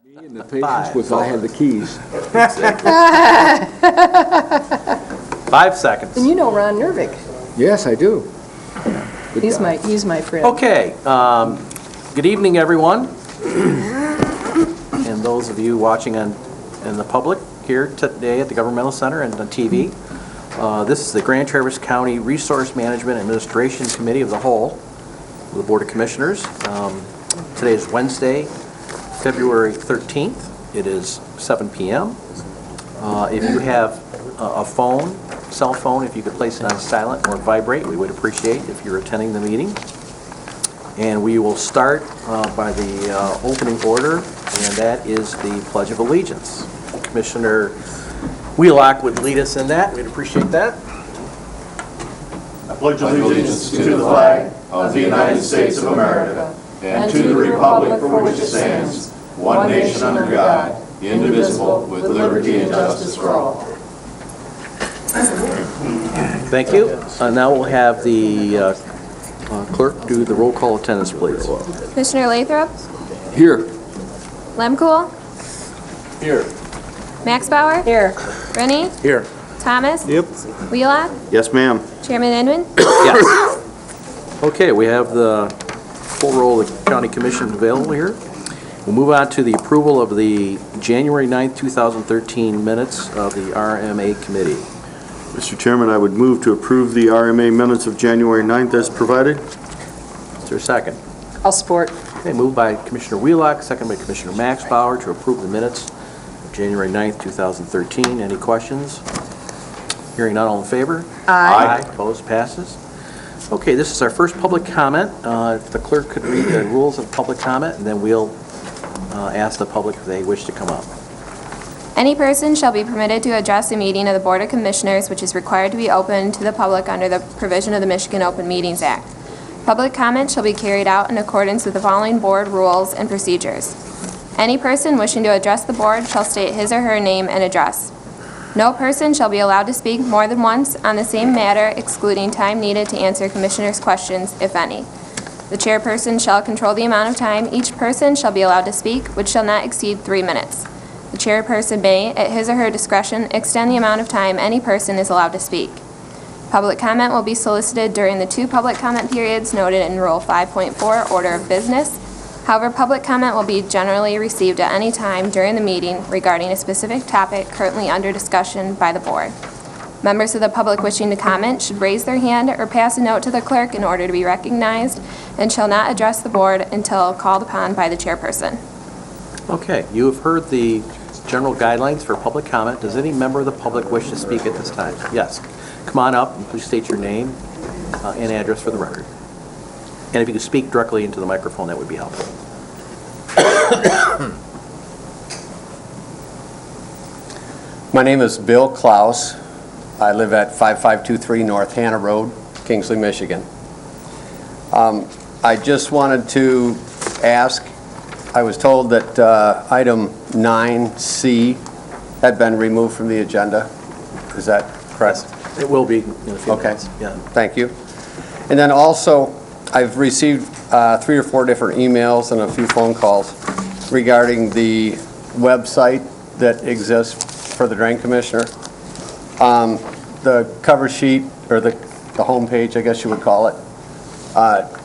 And the patience was I had the keys. 5 seconds. And you know Ron Nervick. Yes, I do. Good guy. He's my friend. Okay, good evening, everyone. And those of you watching in the public here today at the Governmental Center and on TV. This is the Grand Traverse County Resource Management Administration Committee of the Whole, of the Board of Commissioners. Today is Wednesday, February 13th. It is 7 p.m. If you have a phone, cell phone, if you could place it on silent or vibrate, we would appreciate if you're attending the meeting. And we will start by the opening order, and that is the Pledge of Allegiance. Commissioner Wheelock would lead us in that. We'd appreciate that. I pledge allegiance to the flag of the United States of America and to the republic for which it stands, one nation under God, indivisible, with liberty and justice for all. Thank you. Now we'll have the clerk do the roll call attendance, please. Commissioner Lathrop, Here. Lemkool, Here. Max Bauer, Here. Rennie, Here. Thomas, Yep. Wheelock, Yes, ma'am. Chairman Edwin. Yes. Okay, we have the full roll of the county commission available here. We'll move on to the approval of the January 9th, 2013 minutes of the RMA committee. Mr. Chairman, I would move to approve the RMA minutes of January 9th as provided. Is there a second? I'll support. Okay, moved by Commissioner Wheelock, second by Commissioner Max Bauer to approve the minutes of January 9th, 2013. Any questions? Hearing none, all in favor? Aye. Opposed, passes. Okay, this is our first public comment. If the clerk could read the rules of public comment, and then we'll ask the public if they wish to come up. Any person shall be permitted to address a meeting of the Board of Commissioners, which is required to be open to the public under the provision of the Michigan Open Meetings Act. Public comment shall be carried out in accordance with the following board rules and procedures. Any person wishing to address the board shall state his or her name and address. No person shall be allowed to speak more than once on the same matter, excluding time needed to answer commissioners' questions, if any. The chairperson shall control the amount of time each person shall be allowed to speak, which shall not exceed 3 minutes. The chairperson may, at his or her discretion, extend the amount of time any person is allowed to speak. Public comment will be solicited during the 2 public comment periods noted in Rule 5.4, Order of Business. However, public comment will be generally received at any time during the meeting regarding a specific topic currently under discussion by the board. Members of the public wishing to comment should raise their hand or pass a note to the clerk in order to be recognized and shall not address the board until called upon by the chairperson. Okay, you have heard the general guidelines for public comment. Does any member of the public wish to speak at this time? Yes. Come on up and please state your name and address for the record. And if you could speak directly into the microphone, that would be helpful. My name is Bill Klaus. I live at 5523 North Hannah Road, Kingsley, Michigan. I just wanted to ask, I was told that item 9C had been removed from the agenda. Is that correct? It will be in a few Okay. minutes. Yeah. Thank you. And then also, I've received 3 or 4 different emails and a few phone calls regarding the website that exists for the Drain Commissioner. The cover sheet, or the homepage, I guess you would call it,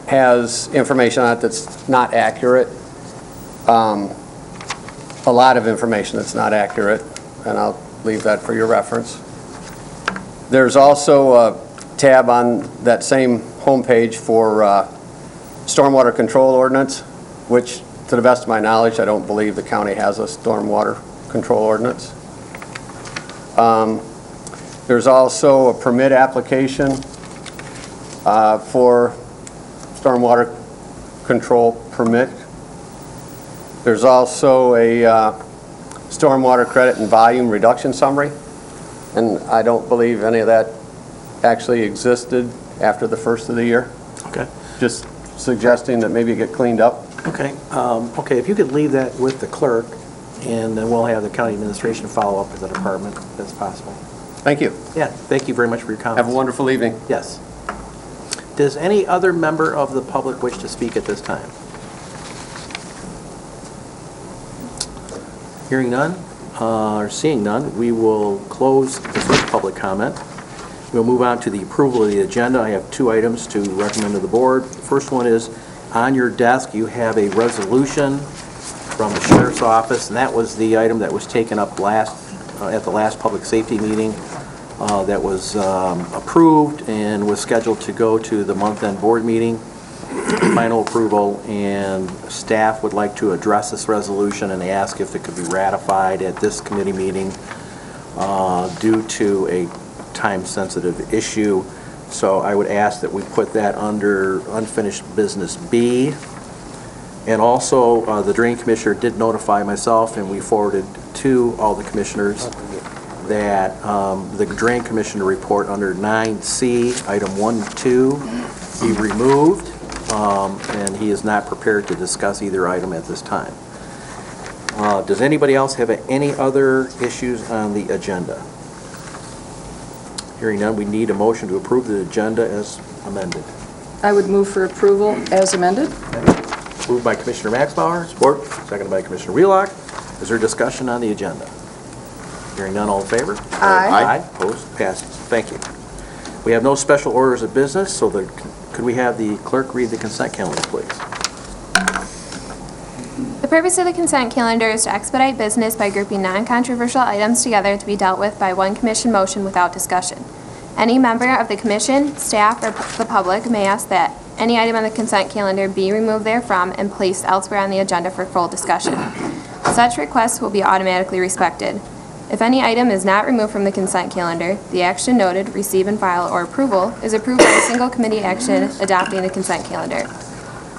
has information on it that's not accurate. A lot of information that's not accurate, and I'll leave that for your reference. There's also a tab on that same homepage for stormwater control ordinance, which, to the best of my knowledge, I don't believe the county has a stormwater control ordinance. There's also a permit application for stormwater control permit. There's also a stormwater credit and volume reduction summary, and I don't believe any of that actually existed after the first of the year. Okay. Just suggesting that maybe it get cleaned up. Okay. Okay, if you could leave that with the clerk, and then we'll have the county administration follow up with the department if that's possible. Thank you. Yeah, thank you very much for your comments. Have a wonderful evening. Yes. Does any other member of the public wish to speak at this time? Hearing none, or seeing none, we will close the first public comment. We'll move on to the approval of the agenda. I have 2 items to recommend to the board. The first one is, on your desk, you have a resolution from the Sheriff's Office, and that was the item that was taken up at the last public safety meeting that was approved and was scheduled to go to the month-end board meeting, final approval, and staff would like to address this resolution and ask if it could be ratified at this committee meeting due to a time-sensitive issue. So I would ask that we put that under unfinished business B. And also, the Drain Commissioner did notify myself, and we forwarded to all the commissioners, that the Drain Commissioner report under 9C, item 1 and 2, be removed, and he is not prepared to discuss either item at this time. Does anybody else have any other issues on the agenda? Hearing none, we need a motion to approve the agenda as amended. I would move for approval as amended. Moved by Commissioner Maxbauer. Support. Seconded by Commissioner Wheelock. Is there discussion on the agenda? Hearing none, all in favor? Aye. Opposed? Passes. Thank you. We have no special orders of business, so could we have the clerk read the consent calendar, please? The purpose of the consent calendar is to expedite business by grouping non-controversial items together to be dealt with by one commission motion without discussion. Any member of the commission, staff, or the public may ask that any item on the consent calendar be removed therefrom and placed elsewhere on the agenda for full discussion. Such requests will be automatically respected. If any item is not removed from the consent calendar, the action noted, receive and file, or approval is approved by a single committee action adopting the consent calendar.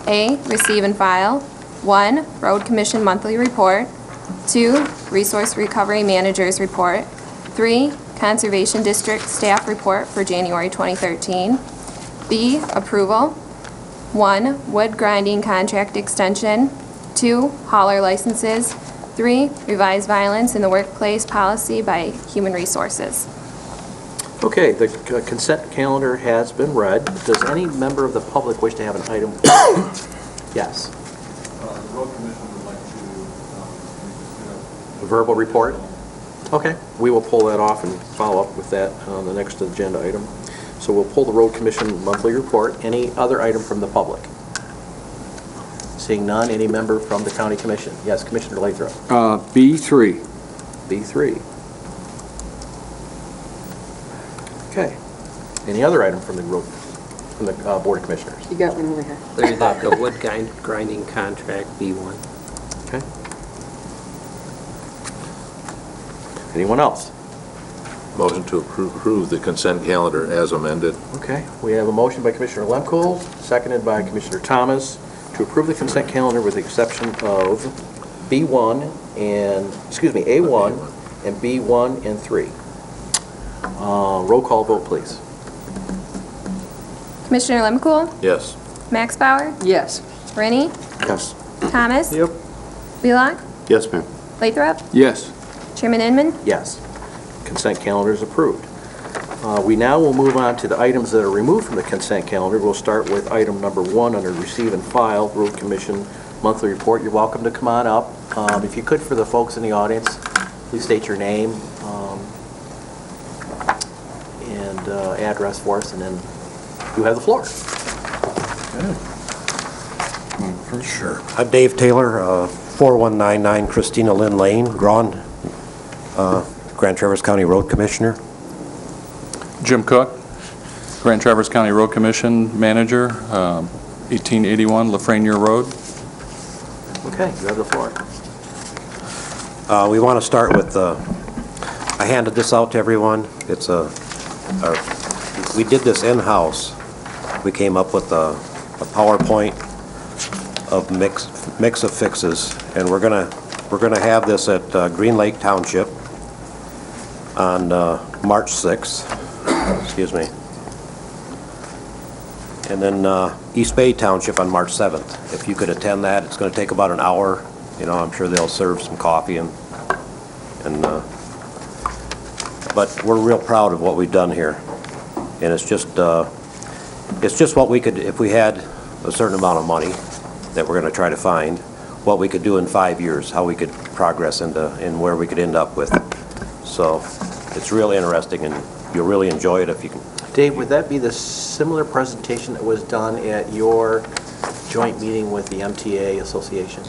A, receive and file. 1, Road Commission Monthly Report. 2, Resource Recovery Manager's Report. 3, Conservation District Staff Report for January 2013. B, approval. 1, wood grinding contract extension. 2, hauler licenses. 3, revised violence in the workplace policy by Human Resources. Okay, the consent calendar has been read. Does any member of the public wish to have an item? Yes. The road commission would like to A verbal report? Okay, we will pull that off and follow up with that on the next agenda item. So we'll pull the road commission monthly report. Any other item from the public? Seeing none, any member from the county commission? Yes, Commissioner Lathrop. B3. B3. Okay. Any other item from the Board of Commissioners? You got one over here. There's the wood grinding contract, B1. Okay. Anyone else? Motion to approve the consent calendar as amended. Okay, we have a motion by Commissioner Lemkohl, seconded by Commissioner Thomas, to approve the consent calendar with the exception of A1 and B1 and 3. Roll call vote, please. Commissioner Lemkohl, Yes. Max Bauer, Yes. Rennie, Yes. Thomas. Yep. Wheelock, Yes, ma'am. Lathrop, Yes. Chairman Inman. Yes. Consent calendar is approved. We now will move on to the items that are removed from the consent calendar. We'll start with item number 1 under receive and file, Road Commission monthly report. You're welcome to come on up. If you could, for the folks in the audience, please state your name and address for us, and then you have the floor. Sure. I'm Dave Taylor, 4199 Christina Lynn Lane, Grand Traverse County Road Commissioner. Jim Cook, Grand Traverse County Road Commission Manager, 1881 Lafreniere Road. Okay, you have the floor. We want to start with, I handed this out to everyone. It's we did this in-house. We came up with a PowerPoint of mix of fixes, and we're gonna have this at Green Lake Township on March 6th. Excuse me. And then East Bay Township on March 7th. If you could attend that, it's going to take about an hour. You know, I'm sure they'll serve some coffee but we're real proud of what we've done here. And it's just what we could, if we had a certain amount of money that we're going to try to find, what we could do in 5 years, how we could progress in where we could end up with. So it's really interesting, and you'll really enjoy it if you can. Dave, would that be the similar presentation that was done at your joint meeting with the MTA Association?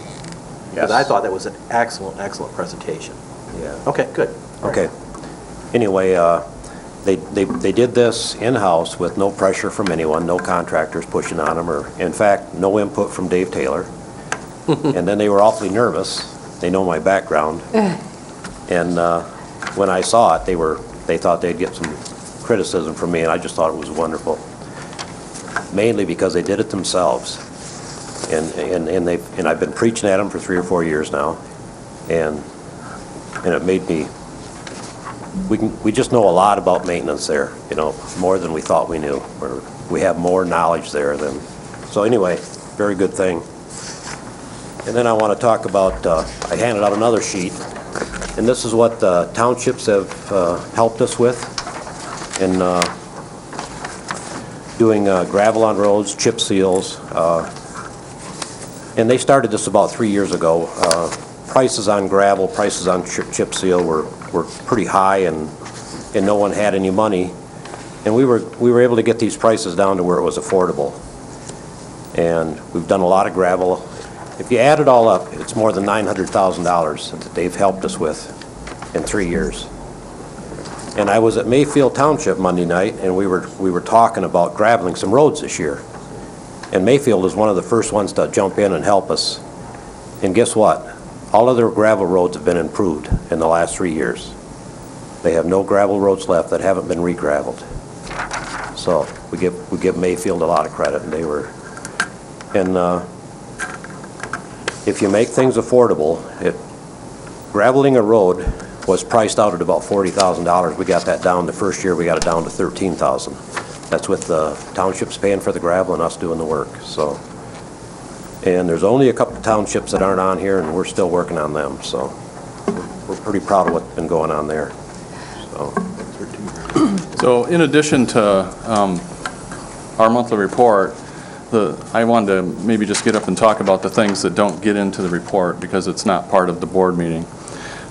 Because I thought that was an excellent, excellent presentation. Yeah. Okay, good. Okay. Anyway, they did this in-house with no pressure from anyone, no contractors pushing on them, or, in fact, no input from Dave Taylor. And then they were awfully nervous. They know my background. And when I saw it, they thought they'd get some criticism from me, and I just thought it was wonderful. Mainly because they did it themselves. And I've been preaching at them for 3 or 4 years now. And it made me, we just know a lot about maintenance there, you know, more than we thought we knew. We have more knowledge there than, so anyway, very good thing. And then I want to talk about, I handed out another sheet, and this is what the townships have helped us with in doing gravel on roads, chip seals, and they started this about 3 years ago. Prices on gravel, prices on chip seal were pretty high, and no one had any money. And we were able to get these prices down to where it was affordable. And we've done a lot of gravel. If you add it all up, it's more than $900,000 that they've helped us with in 3 years. And I was at Mayfield Township Monday night, and we were talking about graveling some roads this year. And Mayfield is one of the first ones to jump in and help us. And guess what? All of their gravel roads have been improved in the last 3 years. They have no gravel roads left that haven't been re-graveled. So we give Mayfield a lot of credit, and they were. And if you make things affordable, graveling a road was priced out at about $40,000. We got that down the first year. We got it down to $13,000. That's with the townships paying for the gravel and us doing the work. So. And there's only a couple of townships that aren't on here, and we're still working on them. So we're pretty proud of what's been going on there. So in addition to our monthly report, I wanted to maybe just get up and talk about the things that don't get into the report because it's not part of the board meeting.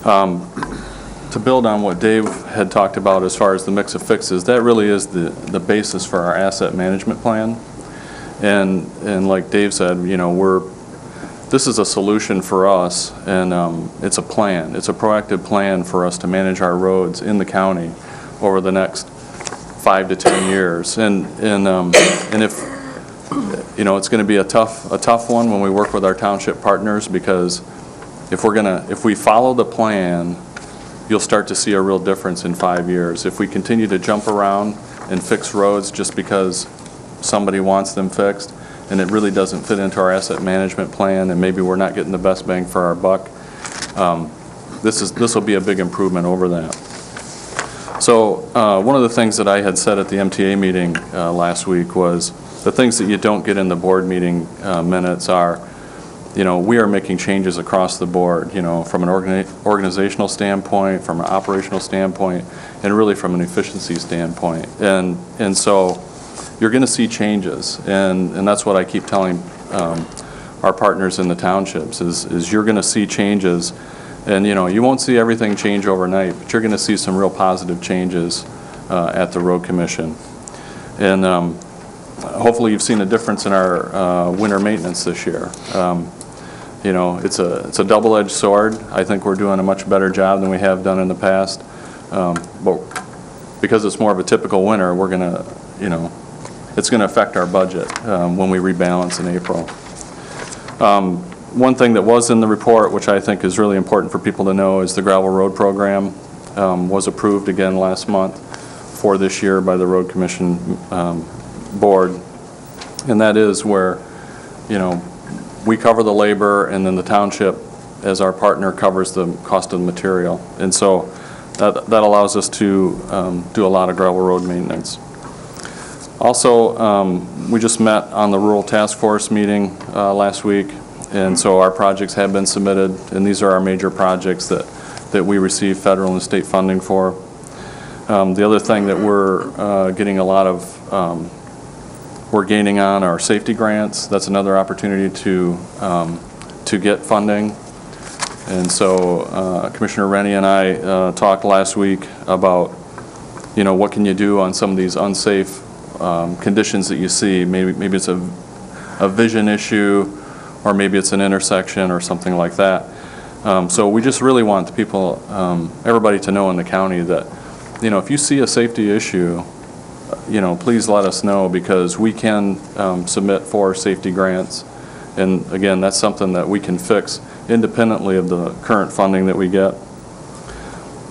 To build on what Dave had talked about as far as the mix of fixes, that really is the basis for our asset management plan. And like Dave said, you know, this is a solution for us, and it's a plan. It's a proactive plan for us to manage our roads in the county over the next 5 to 10 years. And if, you know, it's going to be a tough one when we work with our township partners, because if we follow the plan, you'll start to see a real difference in 5 years. If we continue to jump around and fix roads just because somebody wants them fixed, and it really doesn't fit into our asset management plan, and maybe we're not getting the best bang for our buck, this will be a big improvement over that. So one of the things that I had said at the MTA meeting last week was the things that you don't get in the board meeting minutes are, you know, we are making changes across the board, you know, from an organizational standpoint, from an operational standpoint, and really from an efficiency standpoint. And so you're going to see changes, and that's what I keep telling our partners in the townships is you're going to see changes, and you know, you won't see everything change overnight, but you're going to see some real positive changes at the road commission. And hopefully you've seen a difference in our winter maintenance this year. You know, it's a double-edged sword. I think we're doing a much better job than we have done in the past, but because it's more of a typical winter, we're going to, you know, it's going to affect our budget when we rebalance in April. One thing that was in the report, which I think is really important for people to know, is the gravel road program was approved again last month for this year by the Road Commission board. And that is where, you know, we cover the labor, and then the township, as our partner, covers the cost of the material. And so that allows us to do a lot of gravel road maintenance. Also, we just met on the Rural Task Force meeting last week, and so our projects have been submitted, and these are our major projects that we receive federal and state funding for. The other thing that we're getting a lot of, we're gaining on our safety grants. That's another opportunity to to get funding. And so Commissioner Rennie and I talked last week about, you know, what can you do on some of these unsafe conditions that you see. Maybe it's a vision issue, or maybe it's an intersection or something like that. So we just really want the people, everybody to know in the county that, you know, if you see a safety issue, you know, please let us know, because we can submit for safety grants. And again, that's something that we can fix independently of the current funding that we get.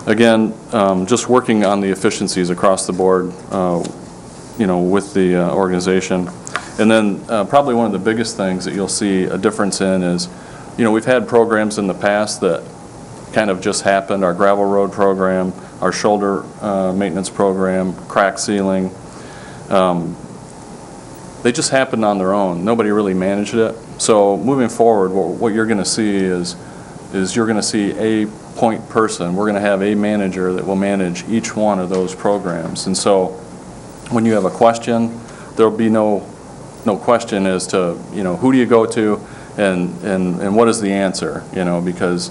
Again, just working on the efficiencies across the board, you know, with the organization. And then probably one of the biggest things that you'll see a difference in is, you know, we've had programs in the past that kind of just happened, our gravel road program, our shoulder maintenance program, crack sealing. They just happened on their own. Nobody really managed it. So moving forward, what you're going to see is you're going to see a point person. We're going to have a manager that will manage each one of those programs. And so when you have a question, there'll be no question as to, you know, who do you go to and what is the answer, you know, because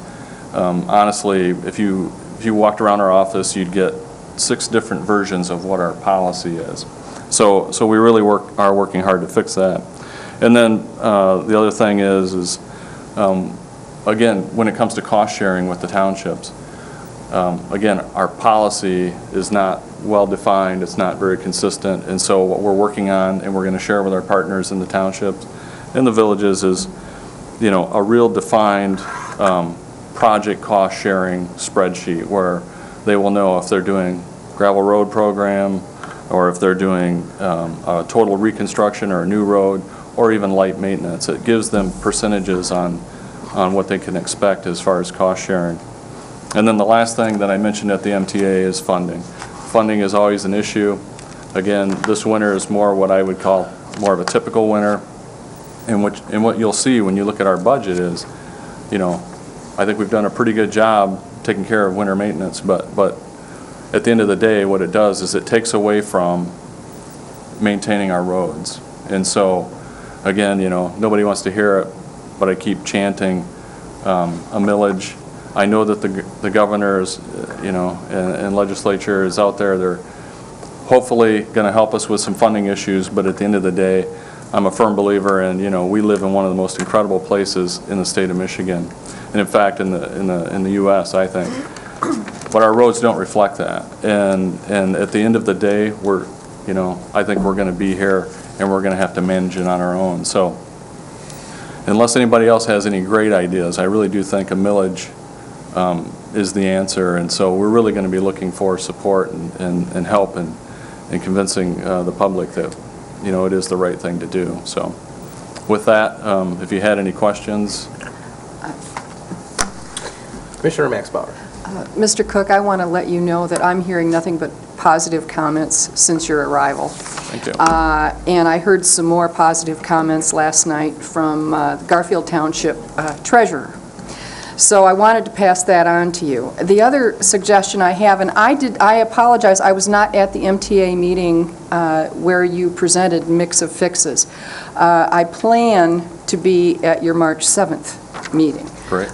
honestly, if you walked around our office, you'd get 6 different versions of what our policy is. So we really are working hard to fix that. And then the other thing is again, when it comes to cost sharing with the townships, again, our policy is not well defined, it's not very consistent, and so what we're working on and we're going to share with our partners in the townships and the villages is, you know, a real defined project cost sharing spreadsheet where they will know if they're doing gravel road program, or if they're doing a total reconstruction or a new road, or even light maintenance. It gives them percentages on what they can expect as far as cost sharing. And then the last thing that I mentioned at the MTA is funding. Funding is always an issue. Again, this winter is more what I would call more of a typical winter. And what you'll see when you look at our budget is, you know, I think we've done a pretty good job taking care of winter maintenance, but at the end of the day, what it does is it takes away from maintaining our roads. And so, again, you know, nobody wants to hear it, but I keep chanting a millage. I know that the governors, you know, and legislature is out there. They're hopefully going to help us with some funding issues, but at the end of the day, I'm a firm believer in, you know, we live in one of the most incredible places in the state of Michigan, and in fact in the U.S. I think. But our roads don't reflect that, and at the end of the day, we're, you know, I think we're going to be here and we're going to have to manage it on our own. So unless anybody else has any great ideas, I really do think a millage is the answer, and so we're really going to be looking for support and help in convincing the public that, you know, it is the right thing to do. So with that, if you had any questions. Commissioner Max Bauer. Mr. Cook, I want to let you know that I'm hearing nothing but positive comments since your arrival. Thank you. And I heard some more positive comments last night from Garfield Township treasurer. So I wanted to pass that on to you. The other suggestion I have, and I apologize, I was not at the MTA meeting where you presented Mix of Fixes. I plan to be at your March 7th meeting. Great.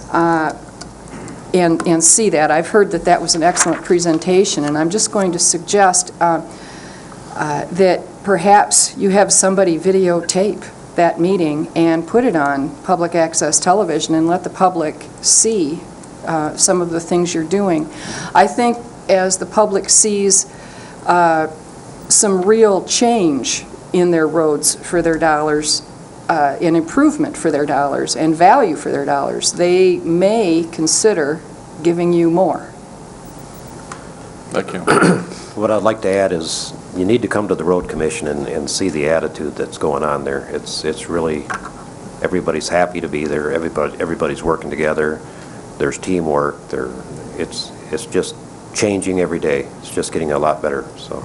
And see that. I've heard that was an excellent presentation, and I'm just going to suggest that perhaps you have somebody videotape that meeting and put it on public access television and let the public see some of the things you're doing. I think as the public sees some real change in their roads for their dollars, an improvement for their dollars and value for their dollars, they may consider giving you more. Thank you. What I'd like to add is you need to come to the road commission and see the attitude that's going on there. It's really, everybody's happy to be there. Everybody's working together. There's teamwork. It's just changing every day. It's just getting a lot better. So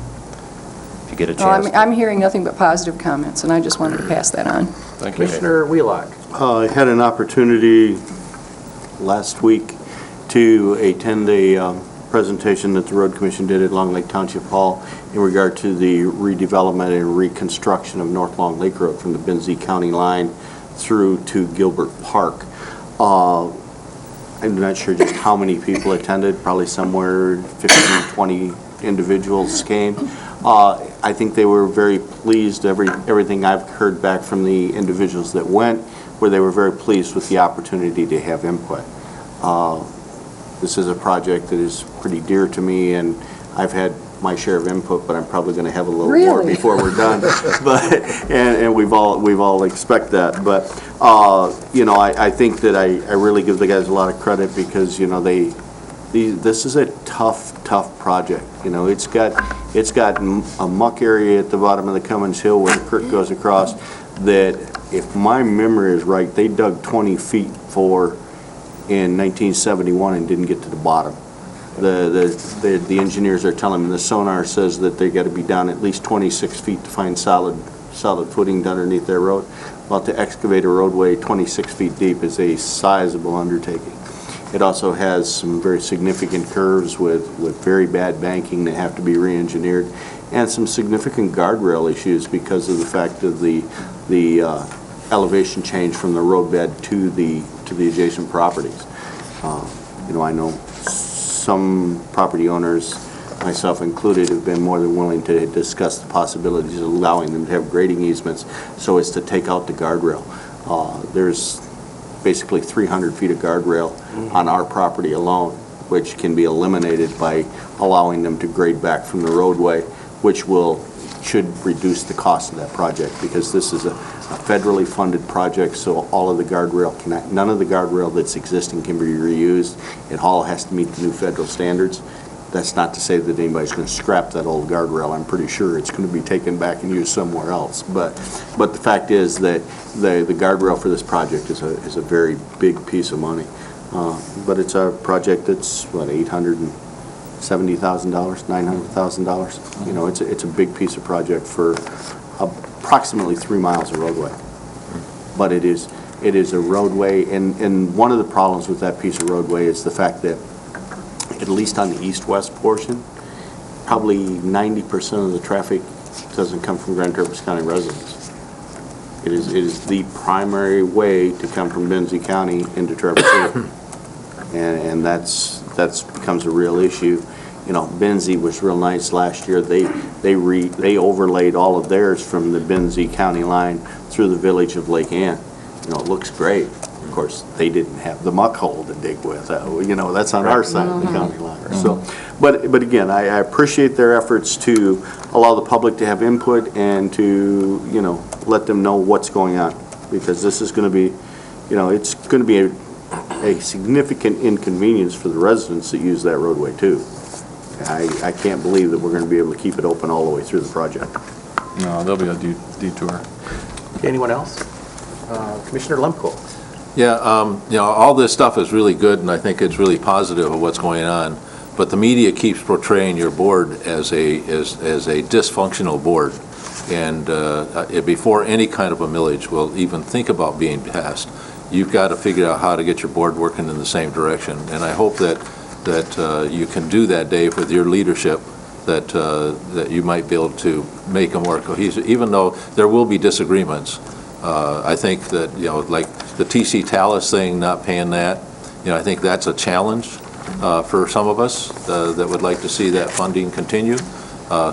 if you get a chance. I'm hearing nothing but positive comments, and I just wanted to pass that on. Thank you. Commissioner Wheelock. I had an opportunity last week to attend a presentation that the Road Commission did at Long Lake Township Hall in regard to the redevelopment and reconstruction of North Long Lake Road from the Benzie County line through to Gilbert Park. I'm not sure just how many people attended, probably somewhere 15, 20 individuals came. I think they were very pleased, everything I've heard back from the individuals that went, where they were very pleased with the opportunity to have input. This is a project that is pretty dear to me, and I've had my share of input, but I'm probably going to have a little more Really? before we're done. But and we've all expect that. But you know, I think that I really give the guys a lot of credit because, you know, this is a tough project. You know, it's got a muck area at the bottom of the Cummins Hill where the creek goes across. That, if my memory is right, they dug 20 feet in 1971 and didn't get to the bottom. The engineers are telling me the sonar says that they got to be down at least 26 feet to find solid footing underneath their road. Well, to excavate a roadway 26 feet deep is a sizable undertaking. It also has some very significant curves with very bad banking that have to be re-engineered, and some significant guardrail issues because of the fact of the elevation change from the roadbed to the adjacent properties. You know, I know some property owners, myself included, have been more than willing to discuss the possibilities of allowing them to have grading easements so as to take out the guardrail. There's basically 300 feet of guardrail on our property alone, which can be eliminated by allowing them to grade back from the roadway, which should reduce the cost of that project, because this is a federally funded project, so all of the guardrail none of the guardrail that's existing can be reused. It all has to meet the new federal standards. That's not to say that anybody's going to scrap that old guardrail. I'm pretty sure it's going to be taken back and used somewhere else. But the fact is that the guardrail for this project is a very big piece of money. But it's a project that's, what, $870,000, $900,000. You know, it's a big piece of project for approximately 3 miles of roadway. But it is a roadway, and one of the problems with that piece of roadway is the fact that, at least on the east-west portion, probably 90% of the traffic doesn't come from Grand Traverse County residents. It is the primary way to come from Benzie County into Traverse City, and that's becomes a real issue. You know, Benzie was real nice last year. They overlaid all of theirs from the Benzie County line through the village of Lake Ann. You know, it looks great. Of course, they didn't have the muck hole to dig with. You know, that's on our side of the county line. So, but again, I appreciate their efforts to allow the public to have input and to, you know, let them know what's going on, because this is going to be, you know, it's going to be a significant inconvenience for the residents that use that roadway too. I can't believe that we're going to be able to keep it open all the way through the project. No, there'll be a detour. Anyone else? Commissioner Lemko. Yeah, you know, all this stuff is really good, and I think it's really positive of what's going on. But the media keeps portraying your board as a dysfunctional board, and before any kind of a millage will even think about being passed, you've got to figure out how to get your board working in the same direction. And I hope that you can do that, Dave, with your leadership. That you might be able to make a more cohesive, even though there will be disagreements. I think that, you know, like the TC Talus thing, not paying that, you know, I think that's a challenge for some of us that would like to see that funding continue.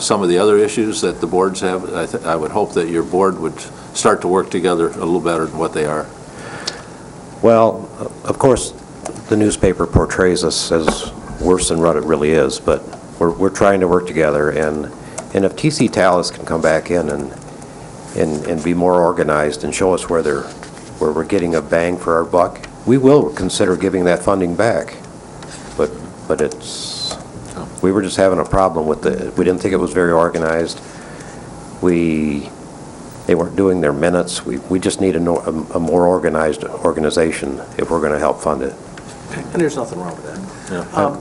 Some of the other issues that the boards have, I would hope that your board would start to work together a little better than what they are. Well, of course, the newspaper portrays us as worse than what it really is, but we're trying to work together, and if TC Talus can come back in and be more organized and show us where we're getting a bang for our buck, we will consider giving that funding back. But we were just having a problem with we didn't think it was very organized. They weren't doing their minutes. We just need a more organized organization if we're going to help fund it. And there's nothing wrong with that. Yeah.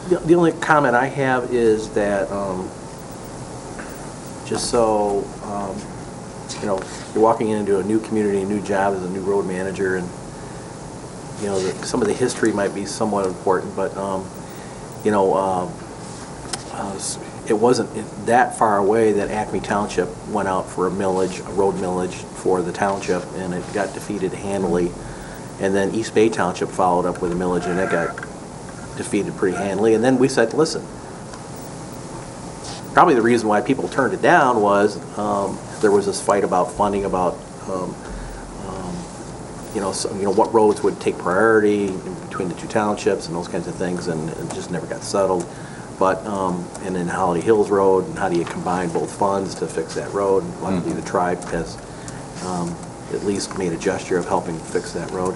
The only comment I have is that, just so, you know, you're walking into a new community, a new job as a new road manager, and, you know, some of the history might be somewhat important, but, you know, it wasn't that far away that Acme Township went out for a road millage for the township, and it got defeated handily. And then East Bay Township followed up with a millage, and that got defeated pretty handily. And then we said, listen, probably the reason why people turned it down was there was this fight about funding, about what roads would take priority in between the two townships and those kinds of things, and it just never got settled. But and then Holiday Hills Road, and how do you combine both funds to fix that road? And luckily, the tribe has at least made a gesture of helping fix that road.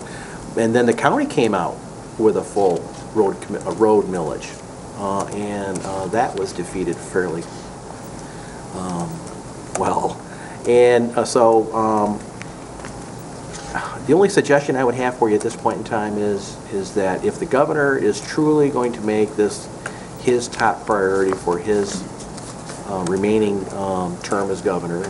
And then the county came out with a full road millage, and that was defeated fairly well. And the only suggestion I would have for you at this point in time is that if the governor is truly going to make this his top priority for his remaining term as governor,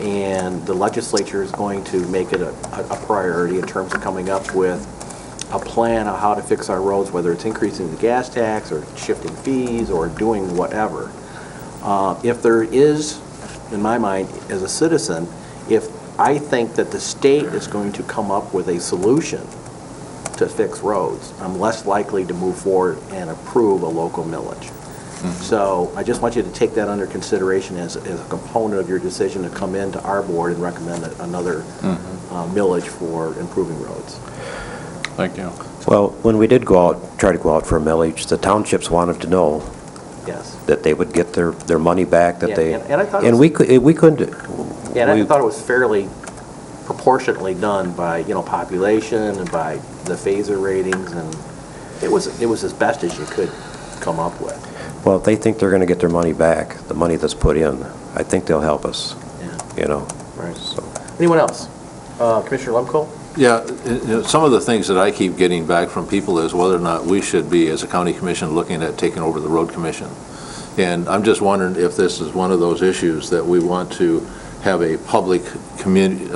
and the legislature is going to make it a priority in terms of coming up with a plan on how to fix our roads, whether it's increasing the gas tax or shifting fees or doing whatever. If there is, in my mind, as a citizen, if I think that the state is going to come up with a solution to fix roads, I'm less likely to move forward and approve a local millage. So I just want you to take that under consideration as a component of your decision to come into our board and recommend another millage for improving roads. Thank you. Well, when we did try to go out for a millage, the townships wanted to know Yes. that they would get their money back, that Yeah, they... and I thought it And was- we couldn't... Yeah, and I we- thought it was fairly proportionately done by, population and by the phaser ratings, and it was as best as you could come up with. Well, if they think they're going to get their money back, the money that's put in, I think they'll help us, Yeah. Right. so... Anyone else? Commissioner Lemko? Yeah, some of the things that I keep getting back from people is whether or not we should be, as a county commission, looking at taking over the road commission. And I'm just wondering if this is one of those issues that we want to have a public community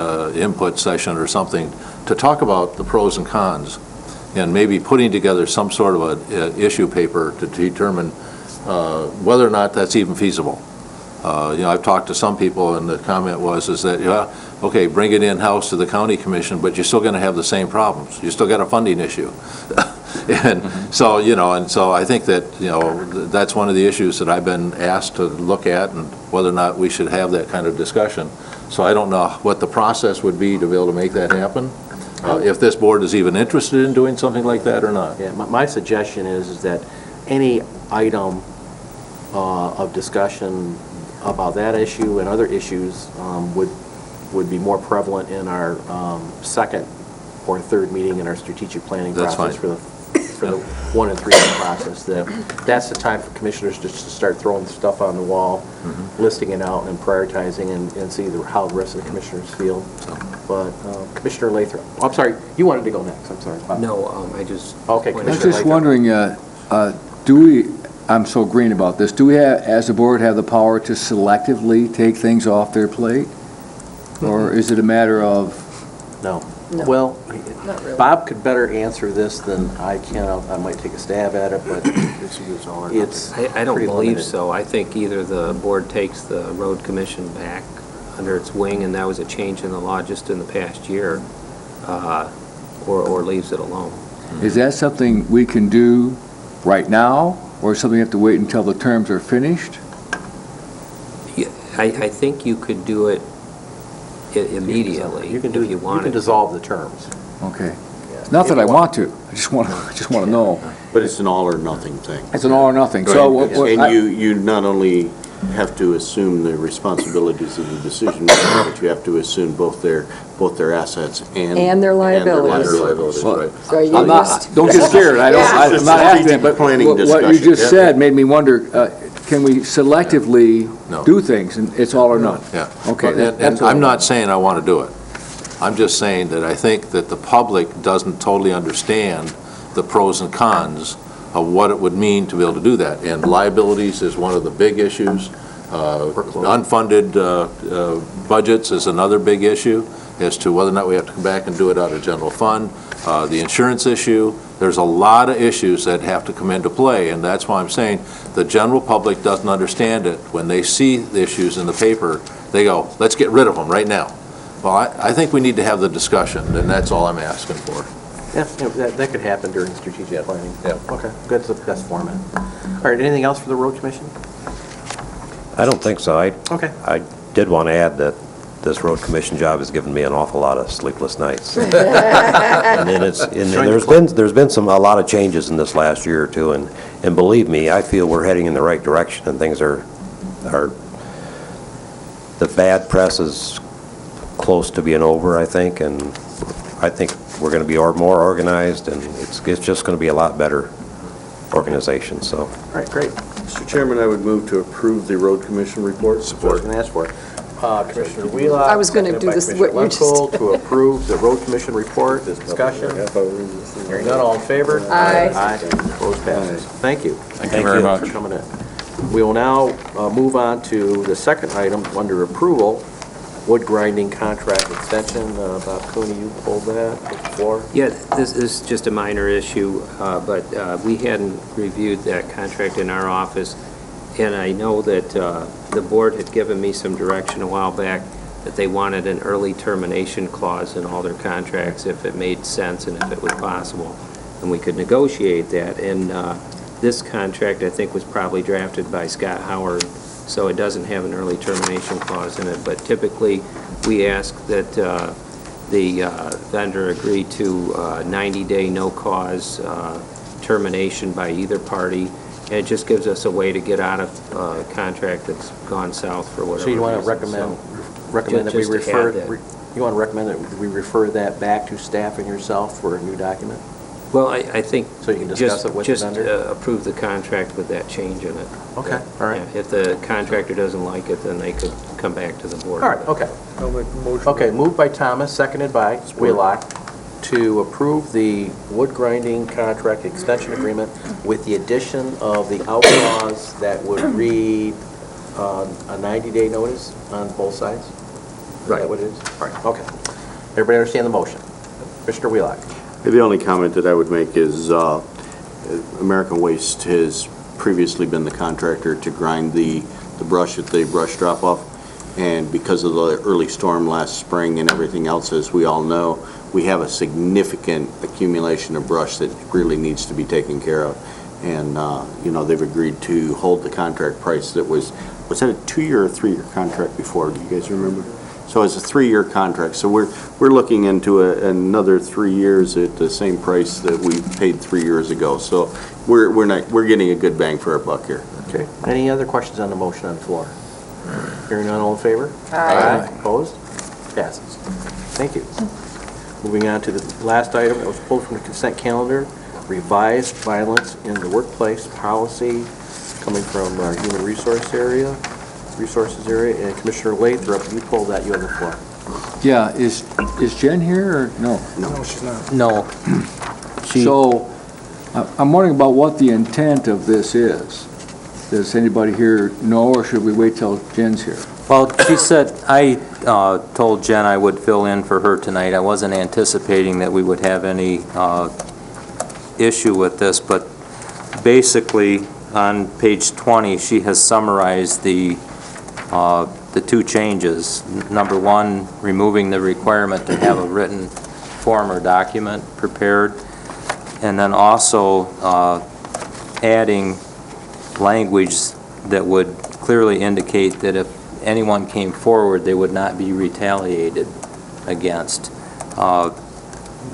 input session or something to talk about the pros and cons, and maybe putting together some sort of an issue paper to determine whether or not that's even feasible. I've talked to some people, and the comment is that, okay, bring it in-house to the county commission, but you're still going to have the same problems. You still got a funding issue. And so, so I think that, that's one of the issues that I've been asked to look at, and whether or not we should have that kind of discussion. So I don't know what the process would be to be able to make that happen, if this board is even interested in doing something like that or not. Yeah, my suggestion is that any item of discussion about that issue and other issues would be more prevalent in our second or third meeting in our strategic planning That's process fine. for the 1 and 3 year process. That's the time for commissioners just to start throwing stuff on the wall, listing it out and prioritizing, and see how the rest of the commissioners feel. But Commissioner Lathrop, I'm sorry, you wanted to go next. I'm sorry. No, I just... Okay, I was Commissioner just Lathrop. wondering, I'm so green about this, do we, as a board, have the power to selectively take things off their plate? Or is it a matter of, No. No. Well, Not really. Bob could better answer this than I can. I might take a stab at it, but it's I don't pretty believe limited. so. I think either the board takes the road commission back under its wing, and that was a change in the law just in the past year, or leaves it alone. is that something we can do right now? Or something you have to wait until the terms are finished? I think you could do it immediately You can if you wanted. You can dissolve the terms. Okay. Not that I want to, I just want to know. But it's an all or nothing thing. It's an all or nothing, so. And you not only have to assume the responsibilities of the decision maker, but you have to assume both their assets And their liabilities. right. So you I'm not, just- don't get scared, I'm not asking that, but Planning what you discussion. just said made me wonder, can we selectively No. do things, and it's all or none? Yeah. Okay. And I'm not saying I want to do it. I'm just saying that I think that the public doesn't totally understand the pros and cons of what it would mean to be able to do that. And liabilities is one of the big issues. Unfunded budgets is another big issue as to whether or not we have to come back and do it out of general fund. The insurance issue, there's a lot of issues that have to come into play, and that's why I'm saying the general public doesn't understand it. When they see the issues in the paper, they go, let's get rid of them right now. Well, I think we need to have the discussion, and that's all I'm asking for. Yeah, that could happen during strategic planning. Yeah. Okay, good, that's the best format. All right, anything else for the road commission? I don't think so. Okay. I did want to add that this road commission job has given me an awful lot of sleepless nights. And then there's been a lot of changes in this last year or two, and believe me, I feel we're heading in the right direction, and things are the bad press is close to being over, I think, and I think we're going to be more organized, and it's just going to be a lot better organization, so. All right, great. Mr. Chairman, I would move to approve the road commission report. I was going to ask for it. Commissioner Wheelock. I was gonna seconded do by this, Commissioner what you just Wetzel, did. to approve the road commission report, this discussion. Hearing none, all in favor? Aye. Aye. Opposed, passes. Thank you. Thank you very much. For coming in. We will now move on to the second item under approval, wood grinding contract extension. Bob Cooney, you pulled that to the floor. Yeah, this is just a minor issue, but we hadn't reviewed that contract in our office, and I know that the board had given me some direction a while back that they wanted an early termination clause in all their contracts if it made sense and if it was possible, and we could negotiate that. And this contract, I think, was probably drafted by Scott Howard, so it doesn't have an early termination clause in it, but typically we ask that the vendor agree to 90-day no-cause termination by either party, and it just gives us a way to get out of a contract that's gone south for whatever So you want to reason. recommend that we Just to refer, add that. you want to recommend that we refer that back to staff and yourself for a new document? Well, I think So you can discuss it with the vendor? just approve the contract with that change in it. Okay, all right. Yeah, if the contractor doesn't like it, then they could come back to the board. All right, okay. Okay, moved by Thomas, seconded by Wheelock, to approve the wood grinding contract extension agreement with the addition of the out clause that would read a 90-day notice on both sides? Is Right. that what it is? All right, okay. Everybody understand the motion? Mr. Wheelock? The only comment that I would make is American Waste has previously been the contractor to grind the brush at the brush drop-off, and because of the early storm last spring and everything else, as we all know, we have a significant accumulation of brush that really needs to be taken care of. And, they've agreed to hold the contract price that was that a 2-year or 3-year contract before? Do you guys remember? So it's a 3-year contract. So we're looking into another 3 years at the same price that we paid 3 years ago. So we're getting a good bang for our buck here. Okay. Any other questions on the motion on the floor? Hearing none, all in favor? Aye. Opposed? Passes. Thank you. Moving on to the last item that was pulled from the consent calendar, revised violence in the workplace policy coming from our human resources area, and Commissioner Lathrop, you pulled that, you have the floor. Yeah, is Jen here or no? No, she's not. No. So, I'm wondering about what the intent of this is. Does anybody here know, or should we wait till Jen's here? Well, she said, I told Jen I would fill in for her tonight. I wasn't anticipating that we would have any issue with this, but basically, on page 20, she has summarized the two changes. Number one, removing the requirement to have a written form or document prepared, and then also adding language that would clearly indicate that if anyone came forward, they would not be retaliated against.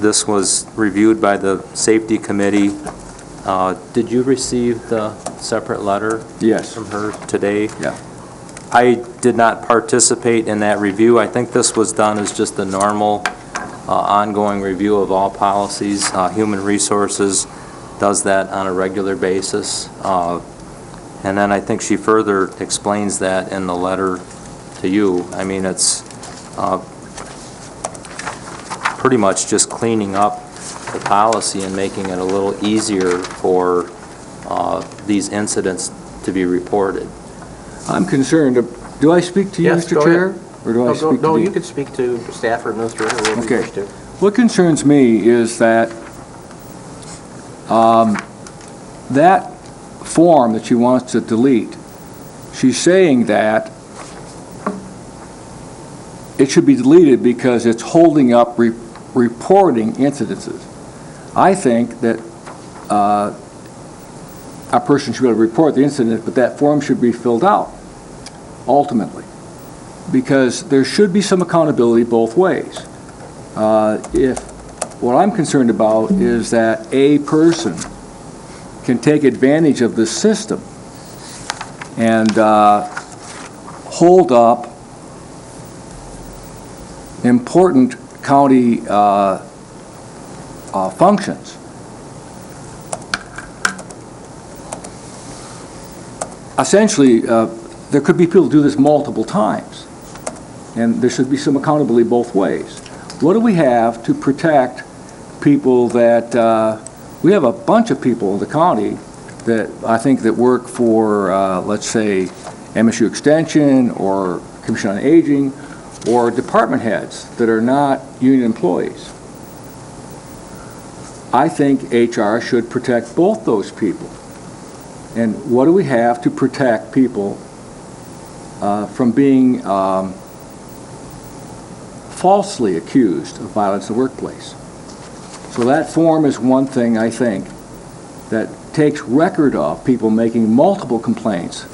This was reviewed by the Safety Committee. Did you receive the separate letter? Yes. From her today? Yeah. I did not participate in that review. I think this was done as just a normal, ongoing review of all policies. Human Resources does that on a regular basis. And then I think she further explains that in the letter to you. I mean, it's pretty much just cleaning up the policy and making it a little easier for these incidents to be reported. I'm concerned, do I speak to you, Yes, Mr. go Chair? ahead. Or do I speak to No, you? you could speak to staff or administrator, whoever you Okay. wish to. What concerns me is that that form that she wants to delete, she's saying that it should be deleted because it's holding up reporting incidences. I think that a person should be able to report the incident, but that form should be filled out, ultimately, because there should be some accountability both ways. What I'm concerned about is that a person can take advantage of the system and hold up important county functions. Essentially, there could be people who do this multiple times, and there should be some accountability both ways. What do we have to protect people that, we have a bunch of people in the county that I think that work for, let's say, MSU Extension or Commission on Aging, or department heads that are not union employees. I think HR should protect both those people. And what do we have to protect people from being falsely accused of violence in the workplace? So that form is one thing, I think, that takes record of people making multiple complaints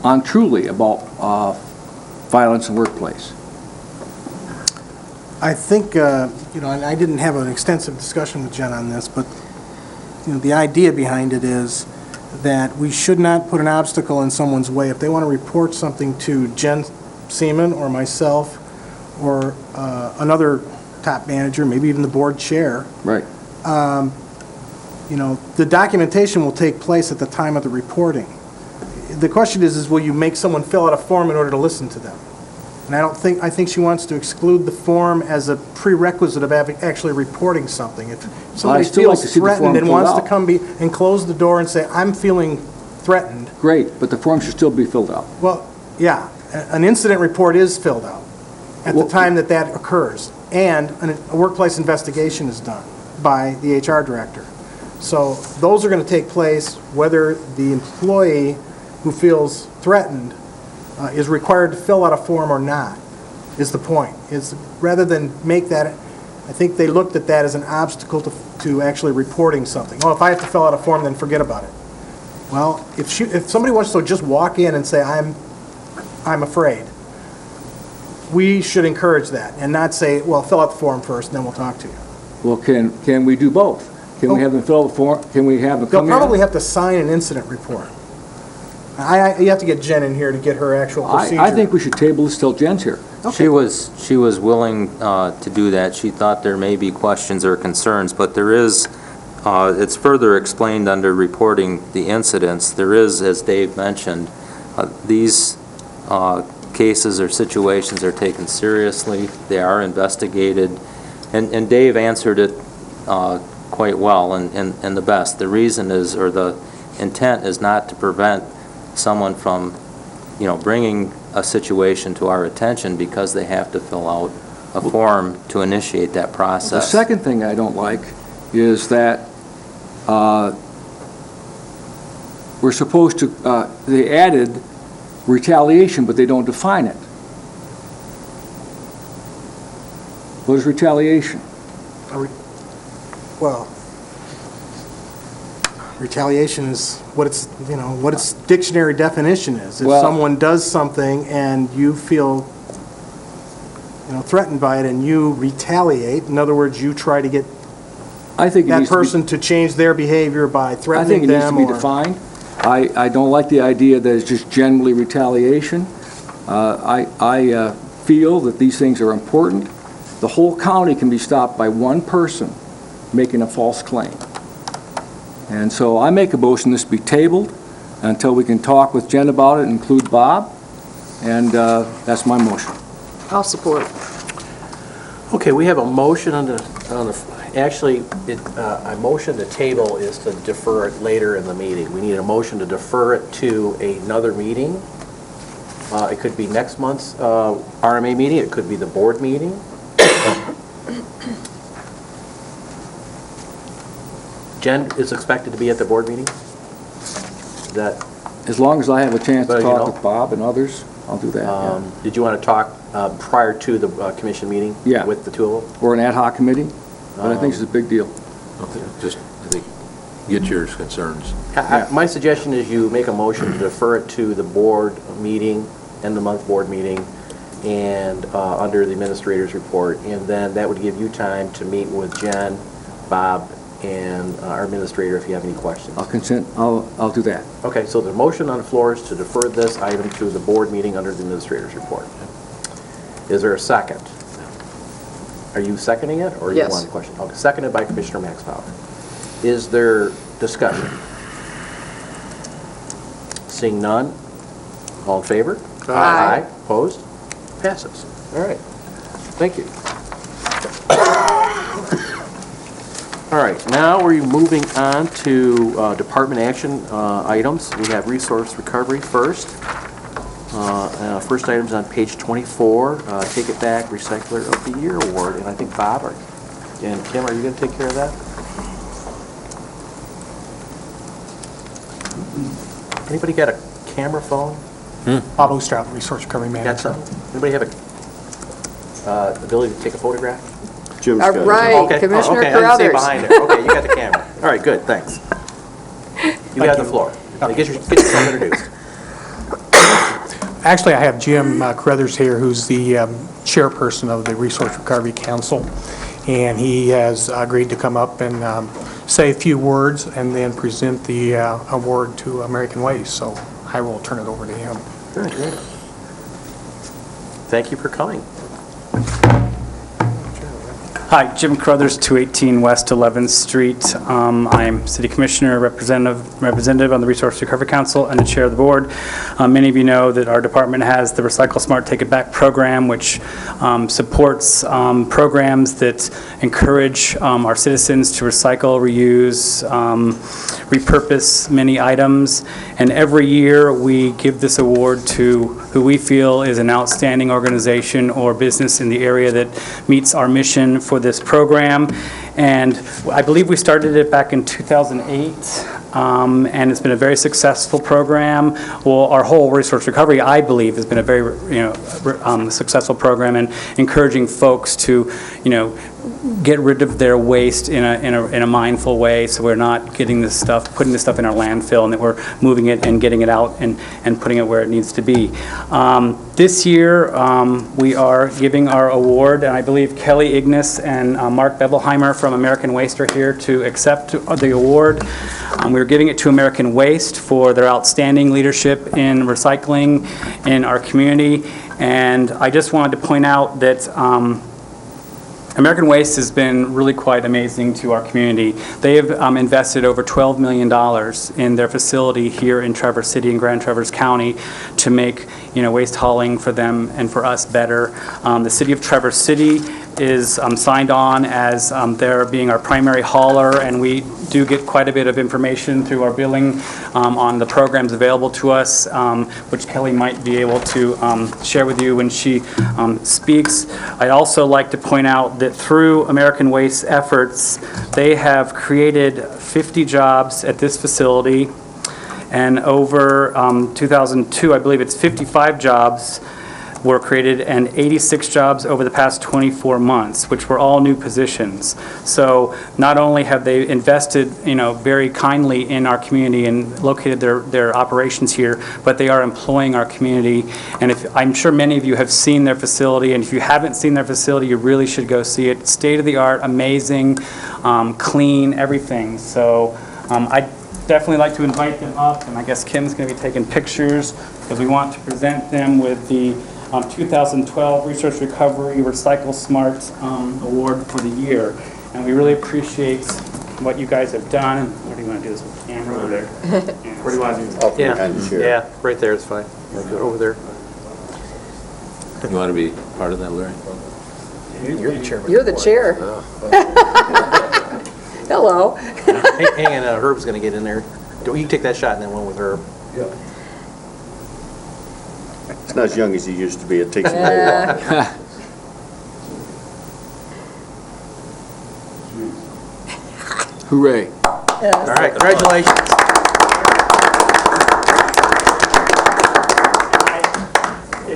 on truly about violence in the workplace. I think, and I didn't have an extensive discussion with Jen on this, but, the idea behind it is that we should not put an obstacle in someone's way. If they want to report something to Jen Seaman or myself or another top manager, maybe even the board chair, Right. The documentation will take place at the time of the reporting. The question is will you make someone fill out a form in order to listen to them? And I think she wants to exclude the form as a prerequisite of actually reporting something. If somebody still like feels to see the form threatened and filled wants to out. come and close the door and say, I'm feeling threatened. Great, but the form should still be filled out. Well, yeah, an incident report is filled out at the time that occurs. And a workplace investigation is done by the HR director. So those are going to take place whether the employee who feels threatened is required to fill out a form or not, is the point. Rather than make that, I think they looked at that as an obstacle to actually reporting something. Oh, if I have to fill out a form, then forget about it. Well, if somebody wants to just walk in and say, I'm afraid, we should encourage that and not say, well, fill out the form first, and then we'll talk to you. Well, can we do both? Can we have them fill out the form? Can we have them They'll come in? probably have to sign an incident report. You have to get Jen in here to get her actual procedure. I think we should table this till Jen's here. She was willing to do that. She thought there may be questions or concerns, but there is, it's further explained under reporting the incidents. There is, as Dave mentioned, these cases or situations are taken seriously. They are investigated. And Dave answered it quite well and the best. The reason is, or the intent is not to prevent someone from, bringing a situation to our attention because they have to fill out a form to initiate that process. The second thing I don't like is that we're supposed to, they added retaliation, but they don't define it. What is retaliation? Well, retaliation is what its dictionary definition is. If someone does something and you feel, threatened by it and you retaliate, in other words, you try to get that person to change their behavior by threatening them. I think it needs to be defined. I don't like the idea that it's just generally retaliation. I feel that these things are important. The whole county can be stopped by one person making a false claim. And so I make a motion this be tabled until we can talk with Jen about it, include Bob, and that's my motion. I'll support. Okay, we have a motion actually, a motion to table is to defer it later in the meeting. We need a motion to defer it to another meeting. It could be next month's RMA meeting, it could be the board meeting. Jen is expected to be at the board meeting? Is that As long as I have a chance Well, to you talk know. with Bob and others, I'll do that, yeah. Did you want to talk prior to the commission meeting? Yeah. With the two of them? Or an ad hoc committee, but I think it's a big deal. Just, I think, get your concerns. My suggestion is you make a motion to defer it to the board meeting, end of month board meeting, and under the administrator's report, and then that would give you time to meet with Jen, Bob, and our administrator if you have any questions. I'll do that. Okay, so the motion on the floor is to defer this item to the board meeting under the administrator's report. Is there a second? Are you seconding it, or you Yes. want a question? Okay, seconded by Commissioner Max Power. Is there discussion? Seeing none, all in favor? Aye. Opposed? Passes. All right. Thank you. All right, now we're moving on to department action items. We have resource recovery first. First item's on page 24, Take It Back Recycler of the Year Award. And I think Bob and Kim, are you going to take care of that? Anybody got a camera phone? Bob Ostrov, Resource Recovery Got Manager. something? Anybody have a ability to take a photograph? Jim's All got it. right, Okay, Commissioner okay, I didn't say Carruthers. behind there. Okay, you got the camera. All right, good, thanks. You have the floor. Get yourself introduced. Actually, I have Jim Carruthers here, who's the chairperson of the Resource Recovery Council, and he has agreed to come up and say a few words and then present the award to American Waste. So I will turn it over to him. Very good. Thank you for coming. Hi, Jim Carruthers, 218 West 11th Street. I'm City Commissioner, representative on the Resource Recovery Council, and the chair of the board. Many of you know that our department has the Recycle Smart Take It Back program, which supports programs that encourage our citizens to recycle, reuse, repurpose many items. And every year, we give this award to who we feel is an outstanding organization or business in the area that meets our mission for this program. And I believe we started it back in 2008, and it's been a very successful program. Well, our whole resource recovery, I believe, has been a very, successful program, and encouraging folks to, get rid of their waste in a mindful way, so we're not putting this stuff in our landfill, and that we're moving it and getting it out and putting it where it needs to be. This year, we are giving our award, and I believe Kelly Ignis and Mark Bevelheimer from American Waste are here to accept the award. We're giving it to American Waste for their outstanding leadership in recycling in our community. And I just wanted to point out that American Waste has been really quite amazing to our community. They have invested over $12 million in their facility here in Traverse City and Grand Traverse County to make waste hauling for them and for us better. The City of Traverse City is signed on as their being our primary hauler, and we do get quite a bit of information through our billing on the programs available to us, which Kelly might be able to share with you when she speaks. I'd also like to point out that through American Waste's efforts, they have created 50 jobs at this facility, and over 2002, I believe it's 55 jobs were created, and 86 jobs over the past 24 months, which were all new positions. So not only have they invested, very kindly in our community and located their operations here, but they are employing our community. And I'm sure many of you have seen their facility, and if you haven't seen their facility, you really should go see it. State-of-the-art, amazing, clean, everything. So I'd definitely like to invite them up, and I guess Kim's going to be taking pictures because we want to present them with the 2012 Resource Recovery Recycle Smart Award for the year. And we really appreciate what you guys have done. And what do you want to do this with the camera over there? Where do you want to do this? Yeah, right there is fine. Over there. You want to be part of that, Larry? You're the chairman. You're the chair. Hello. Hang on, Herb's going to get in there. You can take that shot and then one with Herb. It's not as young as he used to be. It takes him a while. Hooray. All right, congratulations.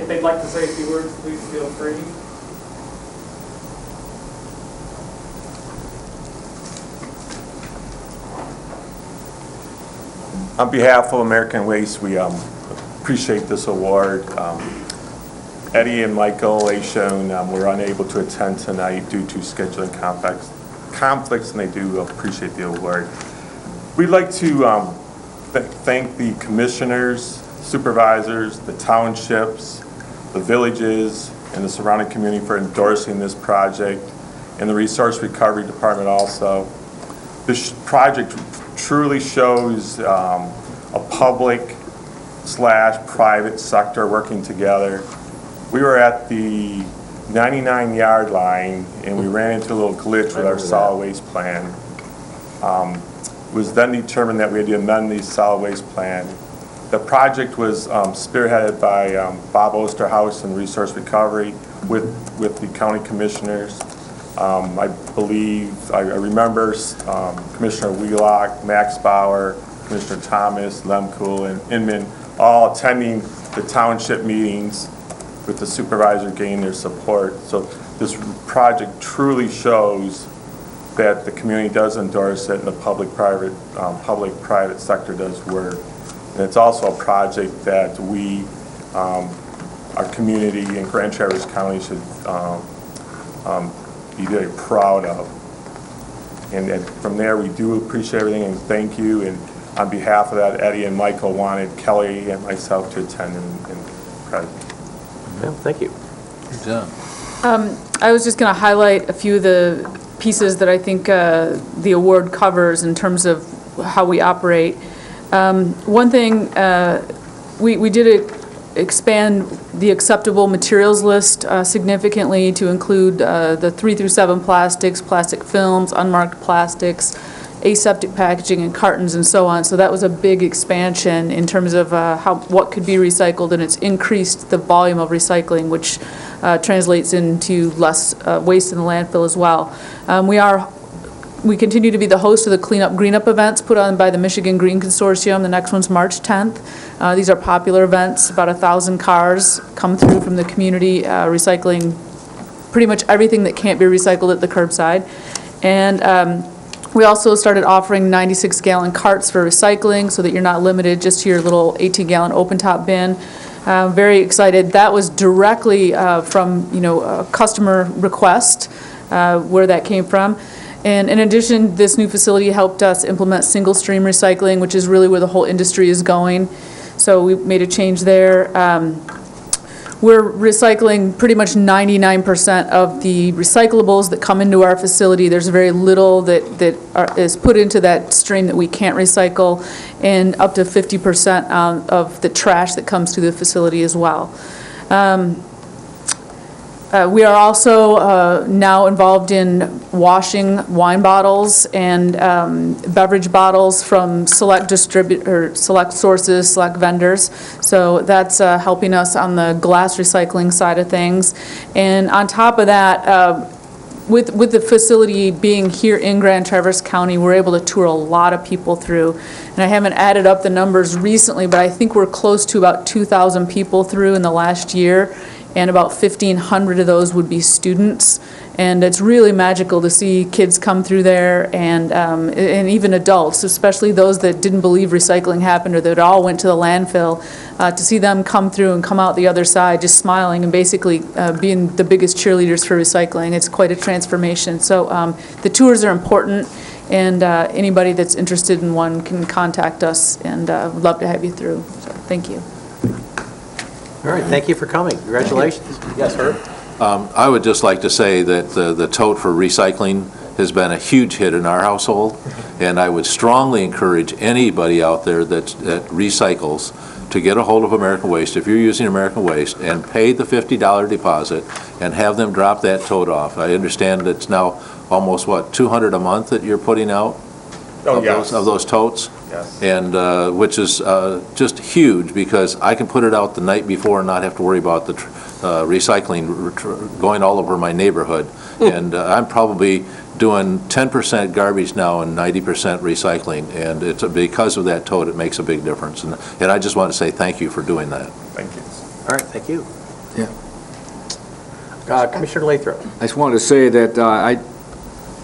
If they'd like to say a few words, please feel free. On behalf of American Waste, we appreciate this award. Eddie and Michael A. Schoen were unable to attend tonight due to scheduling conflicts, and they do appreciate the award. We'd like to thank the commissioners, supervisors, the townships, the villages, and the surrounding community for endorsing this project, and the Resource Recovery Department also. This project truly shows a public/private sector working together. We were at the 99-yard line, and we ran into a little glitch with our solid waste plan. It was then determined that we had to amend the solid waste plan. The project was spearheaded by Bob Osterhaus and Resource Recovery with the county commissioners. I remember Commissioner Wheelock, Max Bauer, Commissioner Thomas, Lemkool, and Inman all attending the township meetings with the supervisor getting their support. So this project truly shows that the community does endorse it and the public-private sector does work. And it's also a project that we, our community in Grand Traverse County should be very proud of. And from there, we do appreciate everything and thank you. And on behalf of that, Eddie and Michael wanted Kelly and myself to attend and present. Yeah, thank you. Good job. I was just going to highlight a few of the pieces that I think the award covers in terms of how we operate. One thing, we did expand the acceptable materials list significantly to include the 3 through 7 plastics, plastic films, unmarked plastics, aseptic packaging, and cartons, and so on. So that was a big expansion in terms of what could be recycled, and it's increased the volume of recycling, which translates into less waste in the landfill as well. We continue to be the host of the Clean Up Green Up events put on by the Michigan Green Consortium. The next one's March 10th. These are popular events. About 1,000 cars come through from the community recycling pretty much everything that can't be recycled at the curbside. And we also started offering 96-gallon carts for recycling so that you're not limited just to your little 18-gallon open-top bin. Very excited. That was directly from a customer request where that came from. And in addition, this new facility helped us implement single-stream recycling, which is really where the whole industry is going. So we made a change there. We're recycling pretty much 99% of the recyclables that come into our facility. There's very little that is put into that stream that we can't recycle, and up to 50% of the trash that comes through the facility as well. We are also now involved in washing wine bottles and beverage bottles from select sources, select vendors. So that's helping us on the glass recycling side of things. And on top of that, with the facility being here in Grand Traverse County, we're able to tour a lot of people through. And I haven't added up the numbers recently, but I think we're close to about 2,000 people through in the last year. And about 1,500 of those would be students. And it's really magical to see kids come through there and even adults, especially those that didn't believe recycling happened or that all went to the landfill, to see them come through and come out the other side just smiling and basically being the biggest cheerleaders for recycling. It's quite a transformation. So the tours are important, and anybody that's interested in one can contact us, and we'd love to have you through. So thank you. All right, thank you for coming. Congratulations. Yes, Herb? I would just like to say that the tote for recycling has been a huge hit in our household, and I would strongly encourage anybody out there that recycles to get a hold of American Waste, if you're using American Waste, and pay the $50 deposit and have them drop that tote off. I understand it's now almost, $200 a month that you're putting out? Oh, yes. Of those totes? Yes. And which is just huge, because I can put it out the night before and not have to worry about the recycling going all over my neighborhood. And I'm probably doing 10% garbage now and 90% recycling, and it's because of that tote, it makes a big difference. And I just want to say thank you for doing that. Thank you. All right, thank you. Commissioner Lathrop. I just wanted to say that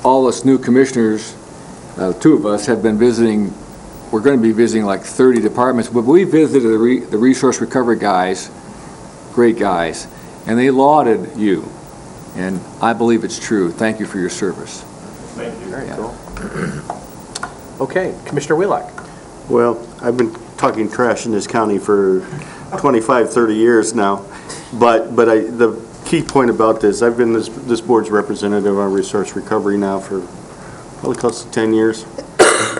all us new commissioners, two of us, have been visiting, we're going to be visiting like 30 departments, but we visited the resource recovery guys, great guys, and they lauded you, and I believe it's true. Thank you for your service. Thank you. Very cool. Okay, Commissioner Wheelock. Well, I've been talking trash in this county for 25, 30 years now, but the key point about this, I've been this board's representative on resource recovery now for probably close to 10 years.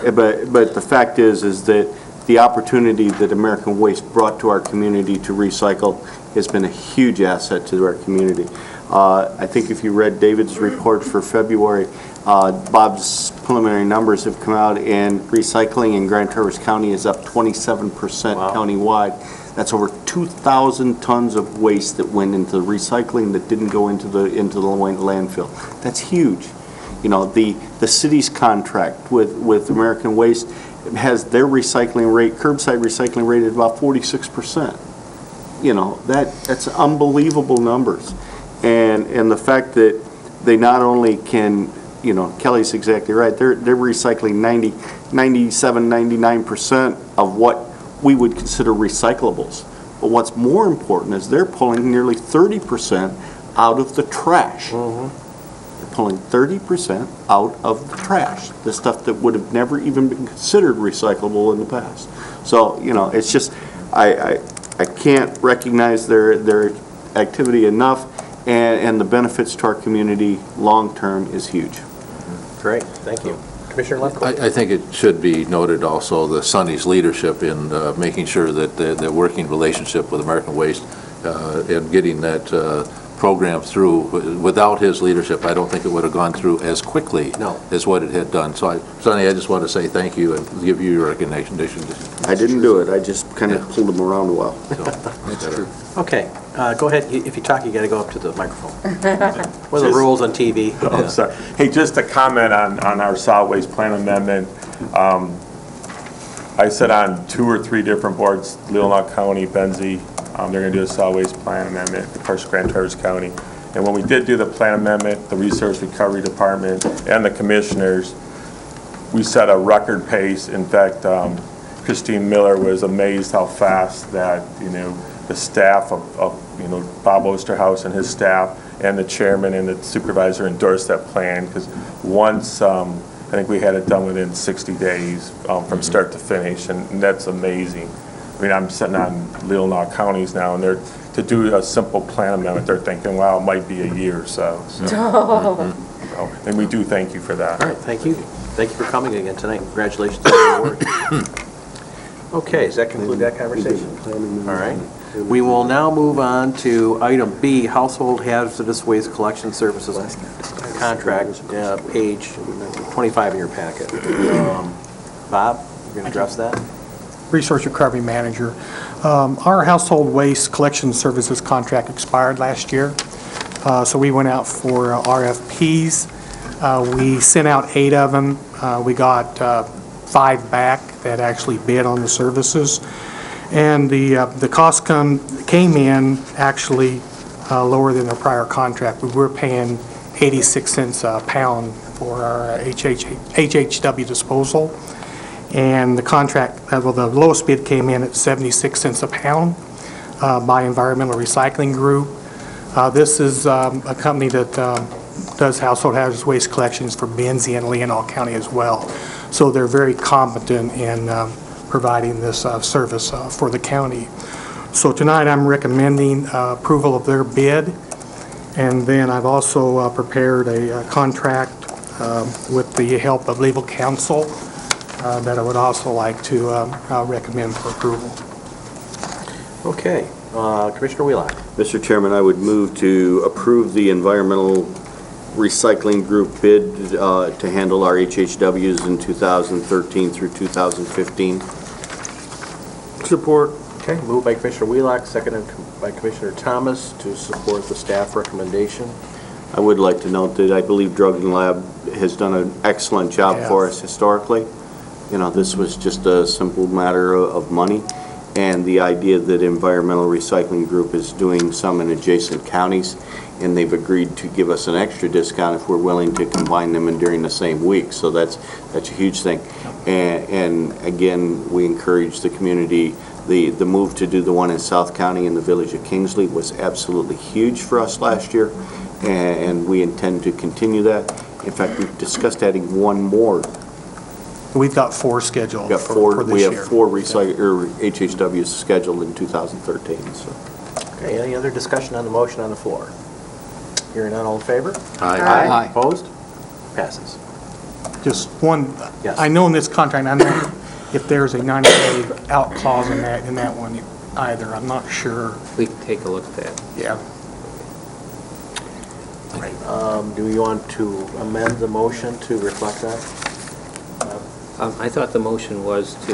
But the fact is that the opportunity that American Waste brought to our community to recycle has been a huge asset to our community. I think if you read David's report for February, Bob's preliminary numbers have come out, and recycling in Grand Traverse County is up 27% countywide. That's over 2,000 tons of waste that went into recycling that didn't go into the landfill. That's huge. You know, the city's contract with American Waste has their recycling rate, curbside recycling rate, at about 46%. You know, that's unbelievable numbers. And the fact that they not only can, you know, Kelly's exactly right, they're recycling 97, 99% of what we would consider recyclables. But what's more important is they're pulling nearly 30% out of the trash. They're pulling 30% out of the trash, the stuff that would have never even been considered recyclable in the past. So, you know, it's just, I can't recognize their activity enough, and the benefits to our community long-term is huge. Great, thank you. Commissioner Lefkoe. I think it should be noted also the Sonny's leadership in making sure that the working relationship with American Waste and getting that program through. Without his leadership, I don't think it would have gone through as quickly as what it had done. So, Sonny, I just want to say thank you and give you your recognition. I didn't do it. I just kind of pulled him around a while. That's true. Okay, go ahead. If you talk, you got to go up to the microphone. What are the rules on TV? Oh, sorry. Hey, just to comment on our solid waste plan amendment. I sit on 2 or 3 different boards, Leelanau County, Benzie. They're going to do a solid waste plan amendment, of course, Grand Traverse County. And when we did do the plan amendment, the Resource Recovery Department and the commissioners, we set a record pace. In fact, Christine Miller was amazed how fast that, you know, the staff of you know, Bob Osterhaus and his staff and the chairman and the supervisor endorsed that plan, because once, I think we had it done within 60 days from start to finish, and that's amazing. I mean, I'm sitting on Leelanau counties now, and to do a simple plan amendment, they're thinking, wow, it might be a year or so. And we do thank you for that. All right, thank you. Thank you for coming again tonight. Congratulations on your award. Okay, does that conclude that conversation? All right. We will now move on to item B, Household Hazardous Waste Collection Services Contract, page 25 in your packet. Bob, you're going to address that? Resource Recovery Manager. Our household waste collection services contract expired last year, so we went out for RFPs. We sent out 8 of them. We got 5 back that actually bid on the services. And the cost came in actually lower than the prior contract. We were paying 86 cents a pound for our HHW disposal. And the contract, well, the lowest bid came in at 76 cents a pound by Environmental Recycling Group. This is a company that does household hazardous waste collections for Benzie and Leelanau County as well. So they're very competent in providing this service for the county. So tonight I'm recommending approval of their bid. And then I've also prepared a contract with the help of legal counsel that I would also like to recommend for approval. Okay, Commissioner Wheelock. Mr. Chairman, I would move to approve the Environmental Recycling Group bid to handle our HHWs in 2013 through 2015. Support. Okay, moved by Commissioner Wheelock, seconded by Commissioner Thomas to support the staff recommendation. I would like to note that I believe Drug and Lab has done an excellent job for us historically. You know, this was just a simple matter of money, And the idea that Environmental Recycling Group is doing some in adjacent counties, and they've agreed to give us an extra discount if we're willing to combine them in during the same week. So that's a huge thing. And again, we encourage the community. The move to do the one in South County in the village of Kingsley was absolutely huge for us last year, and we intend to continue that. In fact, we've discussed adding one more. We've got 4 scheduled We for this year. have 4 HHWs scheduled in 2013, so. Okay, any other discussion on the motion on the floor? Hearing none, all in favor? Aye. Opposed? Passes. Just one, Yes. I know in this contract, I know if there's a 90-day out clause in that one either, I'm not sure. We can take a look at that. Yeah. Do you want to amend the motion to reflect that? I thought the motion was to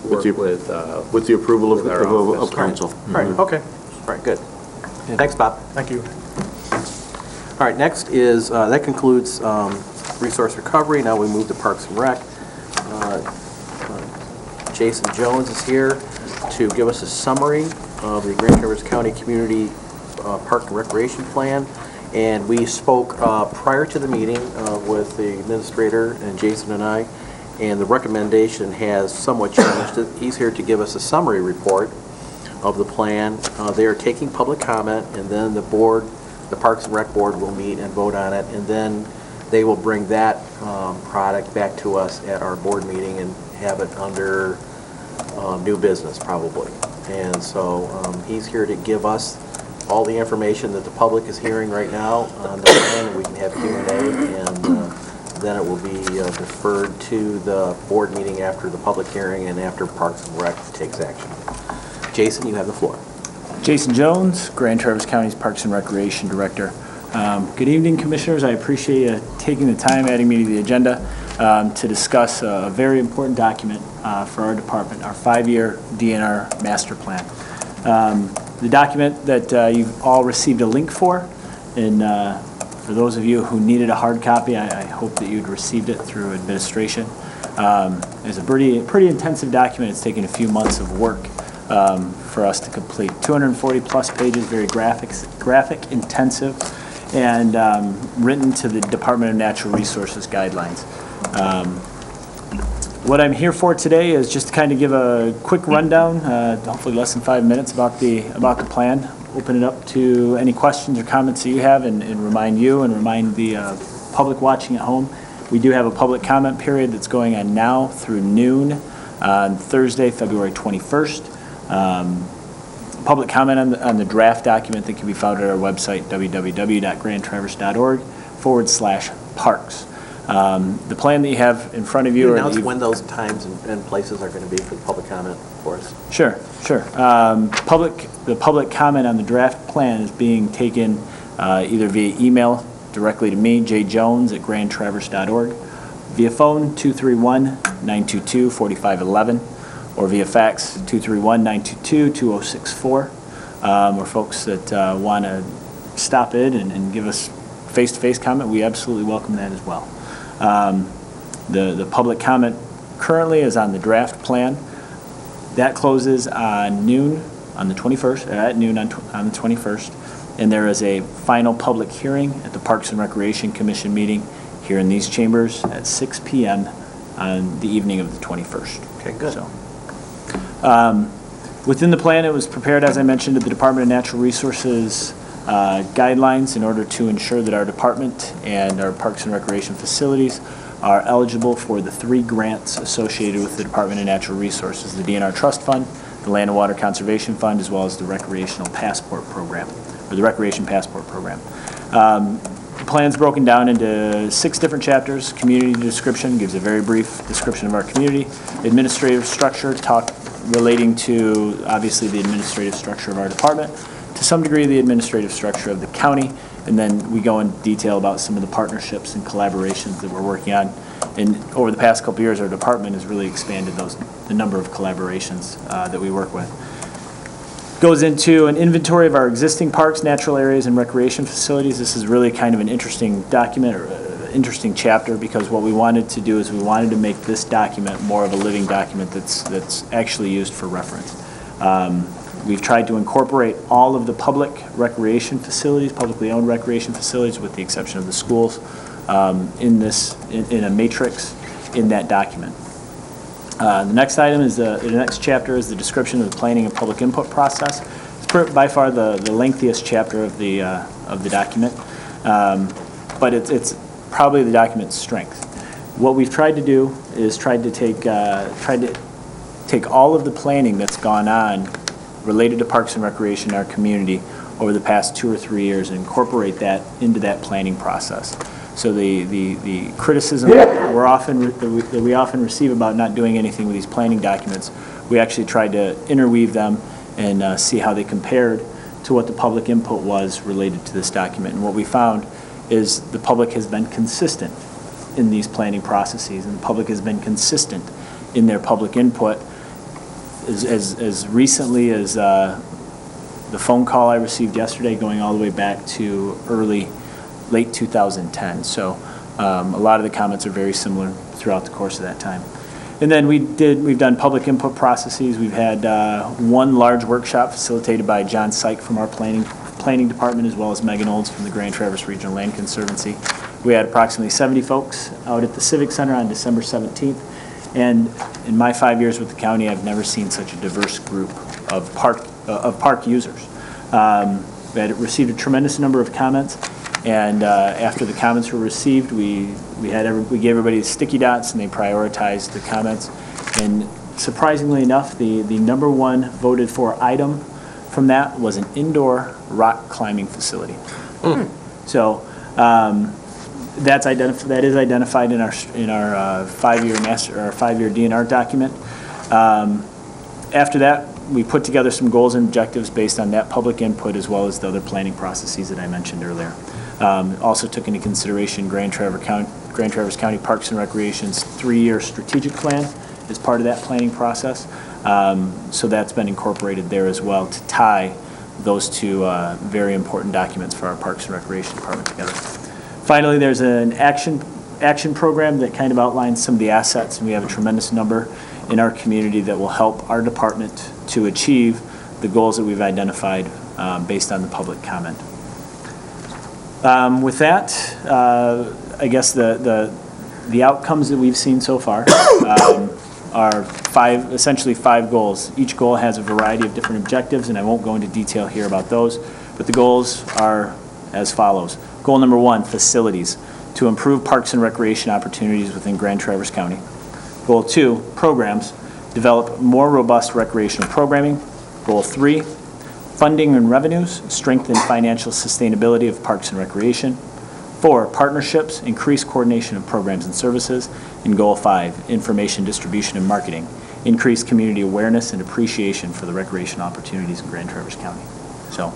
work the- with... With the approval With our of office. council. Right, okay. All right, good. Thanks, Bob. Thank you. All right, next is, that concludes resource recovery. Now we move to Parks and Rec. Jason Jones is here to give us a summary of the Grand Traverse County Community Park and Recreation Plan. And we spoke prior to the meeting with the administrator and Jason and I, and the recommendation has somewhat changed. He's here to give us a summary report of the plan. They are taking public comment, and then the board, the Parks and Rec Board, will meet and vote on it, and then they will bring that product back to us at our board meeting and have it under new business, probably. And so he's here to give us all the information that the public is hearing right now on the plan, and we can have Q&A, and then it will be deferred to the board meeting after the public hearing and after Parks and Rec takes action. Jason, you have the floor. Jason Jones, Grand Traverse County's Parks and Recreation Director. Good evening, Commissioners. I appreciate you taking the time, adding me to the agenda to discuss a very important document for our department, our 5-year DNR master plan. The document that you've all received a link for, and for those of you who needed a hard copy, I hope that you'd received it through administration. It's a pretty intensive document. It's taken a few months of work for us to complete. 240-plus pages, very graphic intensive, and written to the Department of Natural Resources guidelines. What I'm here for today is just to kind of give a quick rundown, hopefully less than 5 minutes, about the plan. Open it up to any questions or comments that you have, and remind you and remind the public watching at home. We do have a public comment period that's going on now through noon on Thursday, February 21st. Public comment on the draft document that can be found at our website, www.grandtraverse.org/parks. The plan that you have in front of you... Can you announce when those times and places are going to be for the public comment for us? Sure. The public comment on the draft plan is being taken either via email directly to me, jjones@grandtraverse.org, via phone, 231-922-4511, or via fax, 231-922-2064, or folks that want to stop in and give us face-to-face comment, we absolutely welcome that as well. The public comment currently is on the draft plan. That closes on noon on the 21st, at noon on the 21st, and there is a final public hearing at the Parks and Recreation Commission meeting here in these chambers at 6 p.m. on the evening of the 21st. Okay, good. So, within the plan, it was prepared, as I mentioned, at the Department of Natural Resources guidelines in order to ensure that our department and our Parks and Recreation facilities are eligible for the 3 grants associated with the Department of Natural Resources, the DNR Trust Fund, the Land and Water Conservation Fund, as well as the Recreational Passport Program, or the Recreation Passport Program. The plan's broken down into 6 different chapters. Community description gives a very brief description of our community. Administrative structure, relating to, obviously, the administrative structure of our department, to some degree the administrative structure of the county, and then we go in detail about some of the partnerships and collaborations that we're working on. And over the past couple of years, our department has really expanded the number of collaborations that we work with. Goes into an inventory of our existing parks, natural areas, and recreation facilities. This is really kind of an interesting document, or interesting chapter, because what we wanted to do is we wanted to make this document more of a living document that's actually used for reference. We've tried to incorporate all of the public recreation facilities, publicly owned recreation facilities, with the exception of the schools, in a matrix in that document. The next item is the next chapter is the description of the planning and public input process. It's by far the lengthiest chapter of the document, but it's probably the document's strength. What we've tried to do is tried to take all of the planning that's gone on related to Parks and Recreation in our community over the past 2 or 3 years and incorporate that into that planning process. So the criticism that we often receive about not doing anything with these planning documents, we actually tried to interweave them and see how they compared to what the public input was related to this document. And what we found is the public has been consistent in these planning processes, and the public has been consistent in their public input as recently as the phone call I received yesterday, going all the way back to late 2010. So a lot of the comments are very similar throughout the course of that time. And then we've done public input processes. We've had one large workshop facilitated by John Syke from our planning department, as well as Megan Olds from the Grand Traverse Regional Land Conservancy. We had approximately 70 folks out at the Civic Center on December 17th. And in my 5 years with the county, I've never seen such a diverse group of park users. We had received a tremendous number of comments, and after the comments were received, we gave everybody sticky dots, and they prioritized the comments. And surprisingly enough, the number one voted for item from that was an indoor rock climbing facility. So that is identified in our 5-year master, or 5-year DNR document. After that, we put together some goals and objectives based on that public input, as well as the other planning processes that I mentioned earlier. Also took into consideration Grand Traverse County Parks and Recreation's 3-year strategic plan as part of that planning process. So that's been incorporated there as well to tie those two very important documents for our Parks and Recreation Department together. Finally, there's an action program that kind of outlines some of the assets, and we have a tremendous number in our community that will help our department to achieve the goals that we've identified based on the public comment. With that, I guess the outcomes that we've seen so far are essentially five goals. Each goal has a variety of different objectives, and I won't go into detail here about those, but the goals are as follows. Goal number 1, facilities, to improve parks and recreation opportunities within Grand Traverse County. Goal 2, programs, develop more robust recreational programming. Goal 3, funding and revenues, strengthen financial sustainability of parks and recreation. 4, partnerships, increase coordination of programs and services. And Goal 5, information distribution and marketing, increase community awareness and appreciation for the recreational opportunities in Grand Traverse County. So,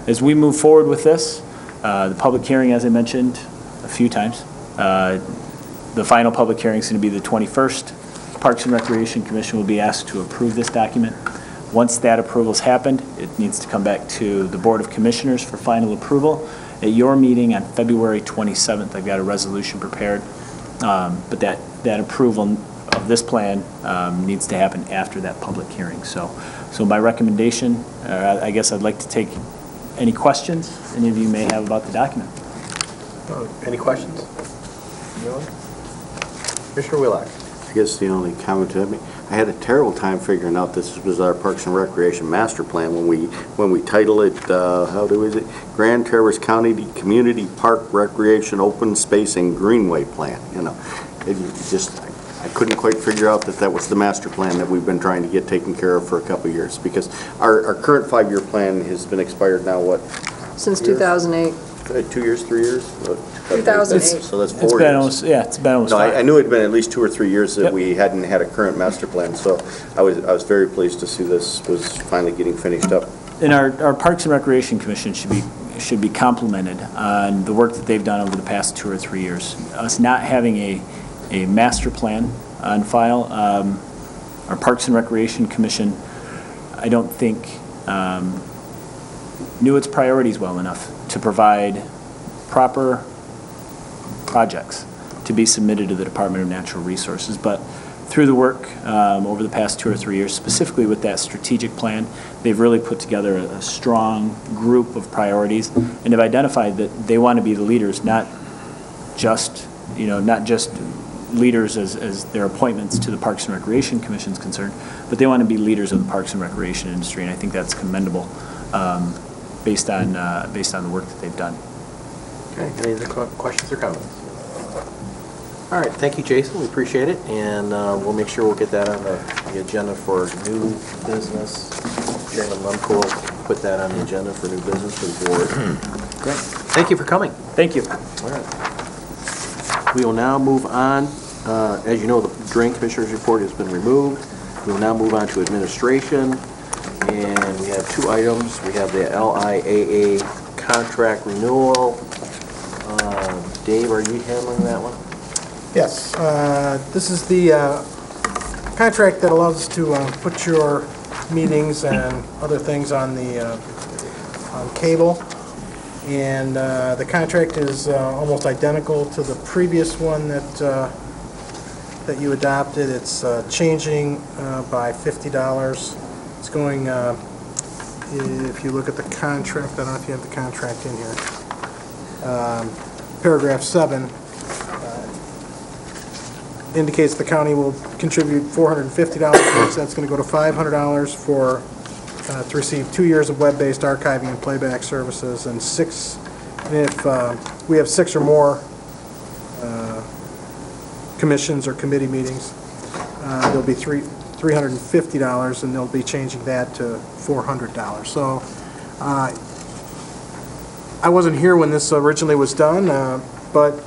as we move forward with this, the public hearing, as I mentioned a few times, the final public hearing is going to be the 21st. Parks and Recreation Commission will be asked to approve this document. Once that approval's happened, it needs to come back to the Board of Commissioners for final approval. At your meeting on February 27th, I've got a resolution prepared, but that approval of this plan needs to happen after that public hearing. So my recommendation, I guess I'd like to take any questions any of you may have about the document. Any questions? Commissioner Wheelock. I guess the only comment to me, I had a terrible time figuring out this was our Parks and Recreation Master Plan when we title it, Grand Traverse County Community Park Recreation Open Space and Greenway Plan. I couldn't quite figure out that was the master plan that we've been trying to get taken care of for a couple of years, because our current 5-year plan has been expired now, what? Since 2008. 2 years, 3 years? 2008. So that's 4 years. It's been almost No, 5. I knew it'd been at least 2 or 3 years that Yep. we hadn't had a current master plan, so I was very pleased to see this was finally getting finished up. And our Parks and Recreation Commission should be complimented on the work that they've done over the past 2 or 3 years. Us not having a master plan on file, our Parks and Recreation Commission, I don't think, knew its priorities well enough to provide proper projects to be submitted to the Department of Natural Resources. But through the work over the past 2 or 3 years, specifically with that strategic plan, they've really put together a strong group of priorities and have identified that they want to be the leaders, not just leaders as their appointments to the Parks and Recreation Commission is concerned, but they want to be leaders of the Parks and Recreation industry, and I think that's commendable based on the work that they've done. Okay, any other questions or comments? All right, thank you, Jason, we appreciate it, and we'll make sure we'll get that on the agenda for new business. Chairman Lemko will put that on the agenda for new business for the board. Great. Thank you for coming. Thank you. All right. We will now move on. As you know, the Drain Commissioner's report has been removed. We will now move on to administration, and we have 2 items. We have the LIAA contract renewal. Dave, are you handling that one? Yes, this is the contract that allows us to put your meetings and other things on the on cable. And the contract is almost identical to the previous one that you adopted. It's changing by $50. It's going, if you look at the contract, I don't know if you have the contract in here. Paragraph 7 indicates the county will contribute $450, which that's going to go to $500 for to receive 2 years of web-based archiving and playback services, and if we have 6 or more commissions or committee meetings, there'll be $350, and they'll be changing that to $400. So I wasn't here when this originally was done, but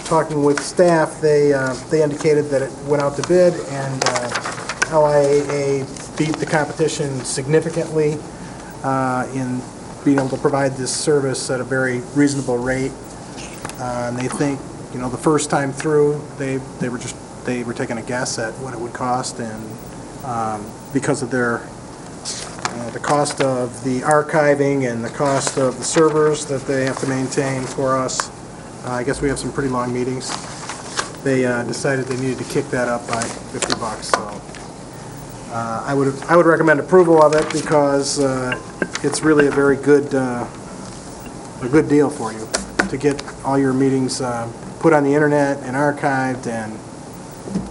talking with staff, they indicated that it went out to bid, and LIAA beat the competition significantly in being able to provide this service at a very reasonable rate. And they think, the first time through, they were taking a guess at what it would cost, and because of their the cost of the archiving and the cost of the servers that they have to maintain for us, I guess we have some pretty long meetings. They decided they needed to kick that up by $50. So I would recommend approval of it because it's really a very good deal for you to get all your meetings put on the internet and archived and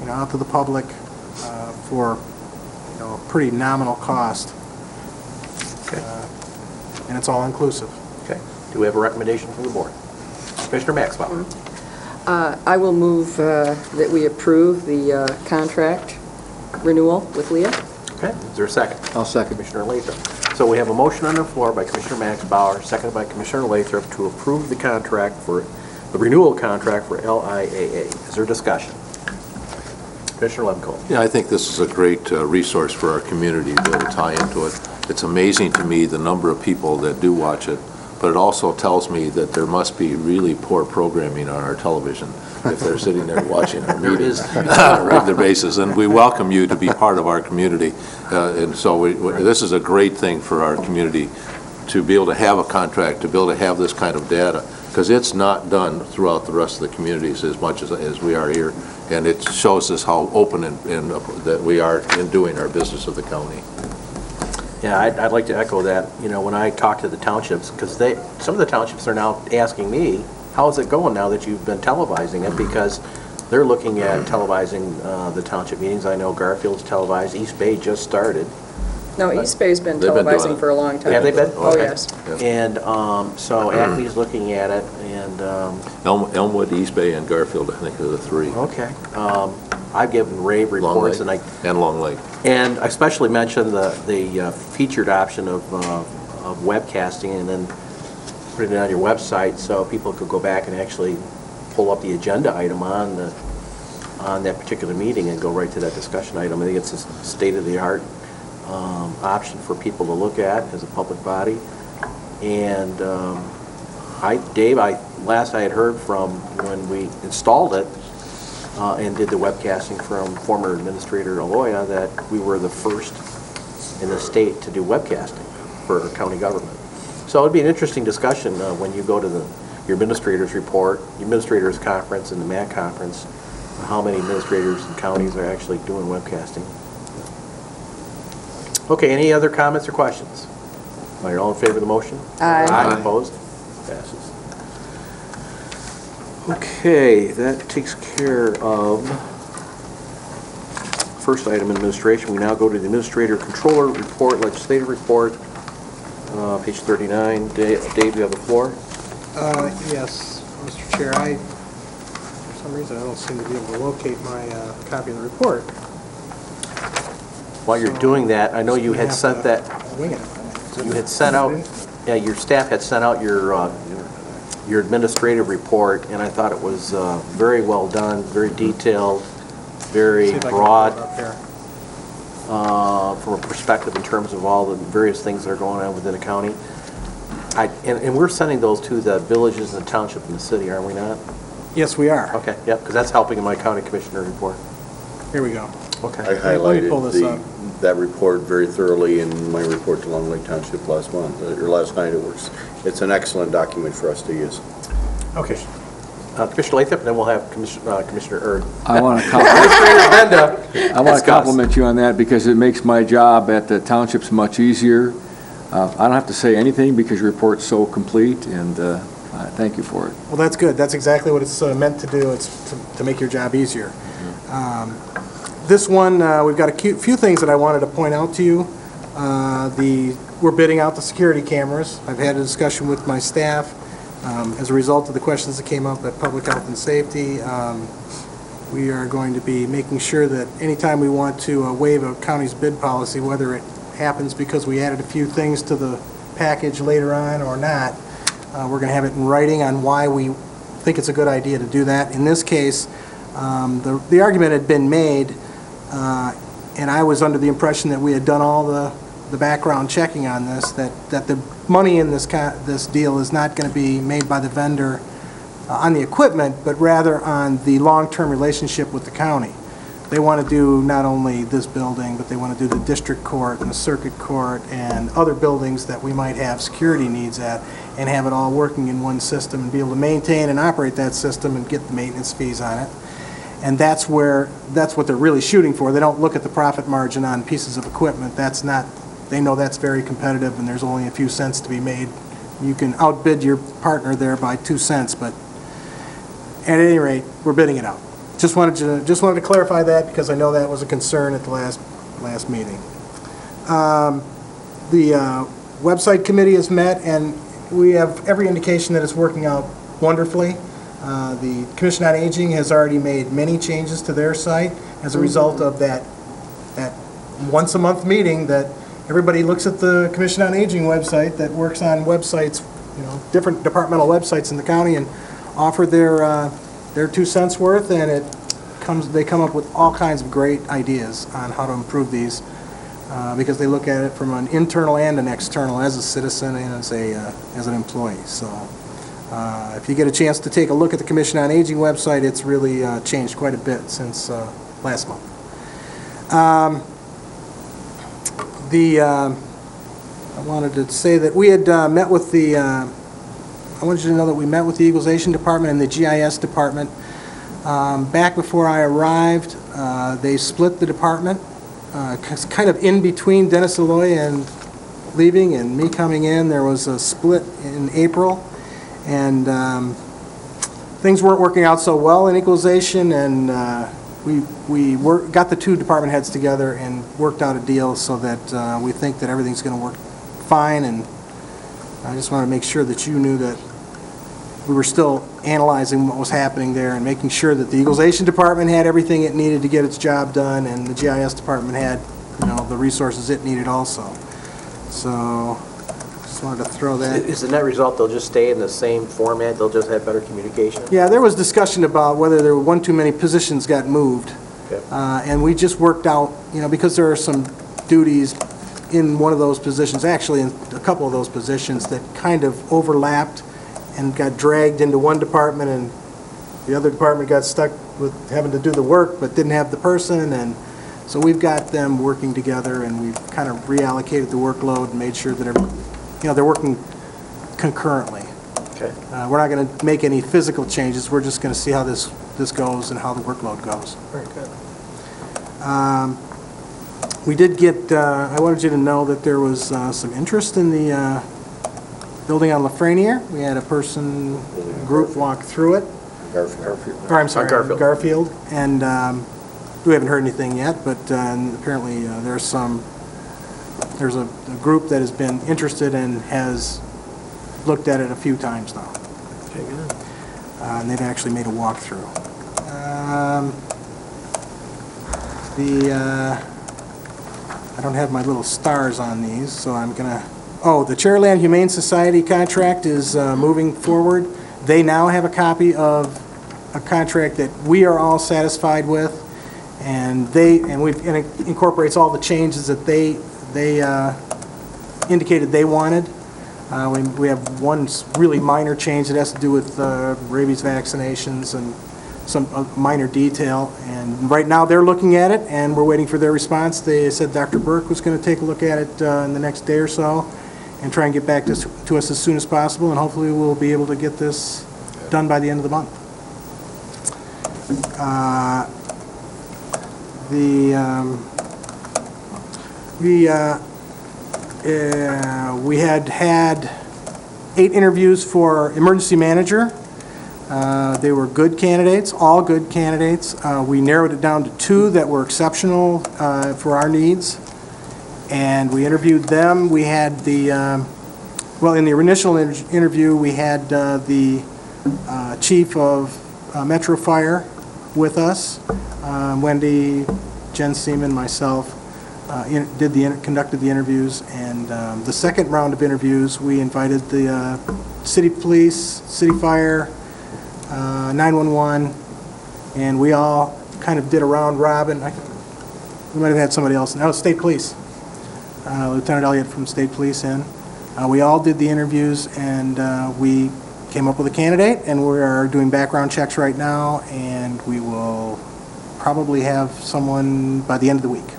out to the public for a pretty nominal cost. Okay. And it's all inclusive. Okay. Do we have a recommendation from the board? Commissioner Maxwell. I will move that we approve the contract renewal with Leah. Okay. Is there a second? I'll second. Commissioner Lathrop. So we have a motion on the floor by Commissioner Max Bauer, seconded by Commissioner Lathrop to approve the contract for the renewal contract for LIAA. Is there discussion? Commissioner Lemko. Yeah, I think this is a great resource for our community to tie into it. It's amazing to me the number of people that do watch it, but it also tells me that there must be really poor programming on our television if they're sitting there watching our meetings on a regular basis. And we welcome you to be part of our community. And so this is a great thing for our community to be able to have a contract, to be able to have this kind of data, because it's not done throughout the rest of the communities as much as we are here. And it shows us how open and that we are in doing our business of the county. Yeah, I'd like to echo that. When I talk to the townships, because some of the townships are now asking me, how's it going now that you've been televising it? Because they're looking at televising the township meetings. I know Garfield's televised. East Bay just started. No, East Bay's been televising for a long time. Yeah, they've been? Oh, Okay. yes. And so Acme's looking at it, and... Elmwood, East Bay, and Garfield, I think, are the 3. Okay. I've given rave reports, and Long Lake. And I especially mentioned the featured option of webcasting, and then put it on your website so people could go back and actually pull up the agenda item on that particular meeting and go right to that discussion item. I think it's a state-of-the-art option for people to look at as a public body. And Dave, last I had heard from when we installed it and did the webcasting from former Administrator Aloya, that we were the first in the state to do webcasting for county government. So it would be an interesting discussion when you go to your administrator's report, your administrator's conference, and the MAC conference, how many administrators and counties are actually doing webcasting. Okay, any other comments or questions? Are you all in favor of the motion? Aye. Aye. Opposed? Passes. Okay, that takes care of first item, administration. We now go to the administrator controller report, legislative report, page 39. Dave, you have the floor. Yes, Mr. Chair, for some reason, I don't seem to be able to locate my copy of the report. While you're doing that, I know you had sent that, Wing it. you had sent out, yeah, your staff had sent out your administrative report, and I thought it was very well done, very detailed, very See if I can broad, pull it up here. from a perspective in terms of all the various things that are going on within the county. And we're sending those to the villages and the township and the city, are we not? Yes, we are. Okay, yep, because that's helping in my county commissioner report. Here we go. Okay. I Let me pull this up. highlighted that report very thoroughly in my report to Long Lake Township last month, or last night. It's an excellent document for us to use. Okay. Commissioner Lathrop, then we'll have Commissioner I want to Benda. I want to compliment you on that because it makes my job at the townships much easier. I don't have to say anything because your report's so complete, and thank you for it. Well, that's good. That's exactly what it's meant to do. It's to make your job easier. This one, we've got a few things that I wanted to point out to you. We're bidding out the security cameras. I've had a discussion with my staff. As a result of the questions that came up at Public Health and Safety, we are going to be making sure that anytime we want to waive a county's bid policy, whether it happens because we added a few things to the package later on or not, we're going to have it in writing on why we think it's a good idea to do that. In this case, the argument had been made, and I was under the impression that we had done all the background checking on this, that the money in this deal is not going to be made by the vendor on the equipment, but rather on the long-term relationship with the county. They want to do not only this building, but they want to do the district court and the circuit court and other buildings that we might have security needs at, and have it all working in one system and be able to maintain and operate that system and get the maintenance fees on it. And that's what they're really shooting for. They don't look at the profit margin on pieces of equipment. They know that's very competitive and there's only a few cents to be made. You can outbid your partner there by 2 cents, but at any rate, we're bidding it out. Just wanted to clarify that because I know that was a concern at the last meeting. The website committee has met and we have every indication that it's working out wonderfully. The Commission on Aging has already made many changes to their site as a result of that once-a-month meeting that everybody looks at the Commission on Aging website that works on websites, different departmental websites in the county, and offer their 2 cents worth, and they come up with all kinds of great ideas on how to improve these because they look at it from an internal and an external, as a citizen and as an employee. So if you get a chance to take a look at the Commission on Aging website, it's really changed quite a bit since last month. I wanted to say that we had met with I wanted you to know that we met with the Equalization Department and the GIS Department. Back before I arrived, they split the department, kind of in between Dennis Alloy and leaving and me coming in. There was a split in April, and things weren't working out so well in equalization, and we got the 2 department heads together and worked out a deal so that we think that everything's going to work fine. And I just want to make sure that you knew that we were still analyzing what was happening there and making sure that the Equalization Department had everything it needed to get its job done, and the GIS Department had, the resources it needed also. So, just wanted to throw that. Is the net result they'll just stay in the same format, they'll just have better communication? Yeah, there was discussion about whether there were one too many positions got moved. Okay. And we just worked out, because there are some duties in one of those positions, actually in a couple of those positions, that kind of overlapped and got dragged into one department, and the other department got stuck with having to do the work but didn't have the person. And so we've got them working together, and we've kind of reallocated the workload and made sure that they're working concurrently. Okay. We're not going to make any physical changes, we're just going to see how this goes and how the workload goes. Very good. We did get, I wanted you to know that there was some interest in the building on Lafreniere. We had a group walk through it. Garfield. Or, I'm sorry, Garfield. Garfield. And we haven't heard anything yet, but apparently there's a group that has been interested and has looked at it a few times now. Okay, good. And they've actually made a walkthrough. I don't have my little stars on these, so I'm going to... Oh, the Chairland Humane Society contract is moving forward. They now have a copy of a contract that we are all satisfied with, and it incorporates all the changes that they indicated they wanted. We have one really minor change that has to do with rabies vaccinations and some minor detail. And right now, they're looking at it, and we're waiting for their response. They said Dr. Burke was going to take a look at it in the next day or so and try and get back to us as soon as possible, and hopefully we'll be able to get this done by the end of the month. We had 8 interviews for emergency manager. They were good candidates, all good candidates. We narrowed it down to 2 that were exceptional for our needs, and we interviewed them. We had in the initial interview, we had the chief of Metro Fire with us, Wendy, Jen Seaman, myself, conducted the interviews, and the second round of interviews, we invited the city police, city fire, 911, and we all kind of did a round robin. We might have had somebody else. No, state police. Lieutenant Elliott from state police in. We all did the interviews, and we came up with a candidate, and we are doing background checks right now, and we will probably have someone by the end of the week.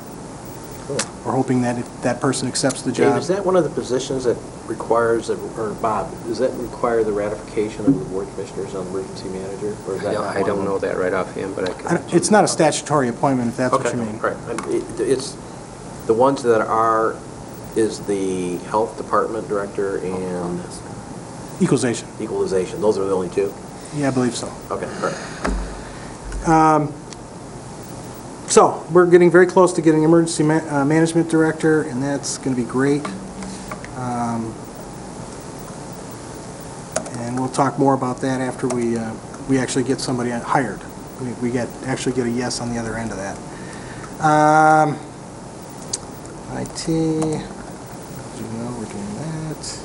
Cool. We're hoping that if that person accepts the Dave, job. is that one of the positions that requires, or Bob, does that require the ratification of the board of commissioners on emergency manager? Or is that not I one don't of know that right offhand, but I can... It's not a statutory appointment, if that's what you mean. Okay, right. It's, the ones that are, is the health department director and Equalization. equalization. Those are the only 2? Yeah, I believe so. Okay, all right. So, we're getting very close to getting emergency management director, and that's going to be great. And we'll talk more about that after we actually get somebody hired. We actually get a yes on the other end of that. IT, you know, we're doing that.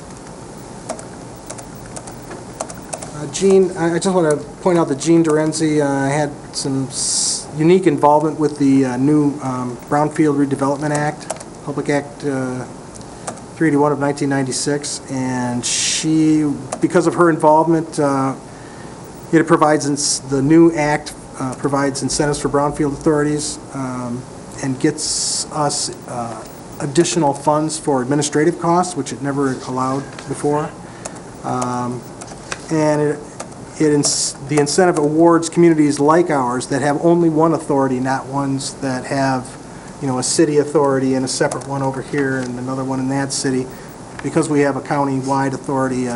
Gene, I just want to point out that Gene Dorenzi had some unique involvement with the new Brownfield Redevelopment Act, Public Act 381 of 1996, and she, because of her involvement, the new act provides incentives for brownfield authorities and gets us additional funds for administrative costs, which it never allowed before. And the incentive awards communities like ours that have only one authority, not ones that have, a city authority and a separate one over here and another one in that city. Because we have a county-wide authority,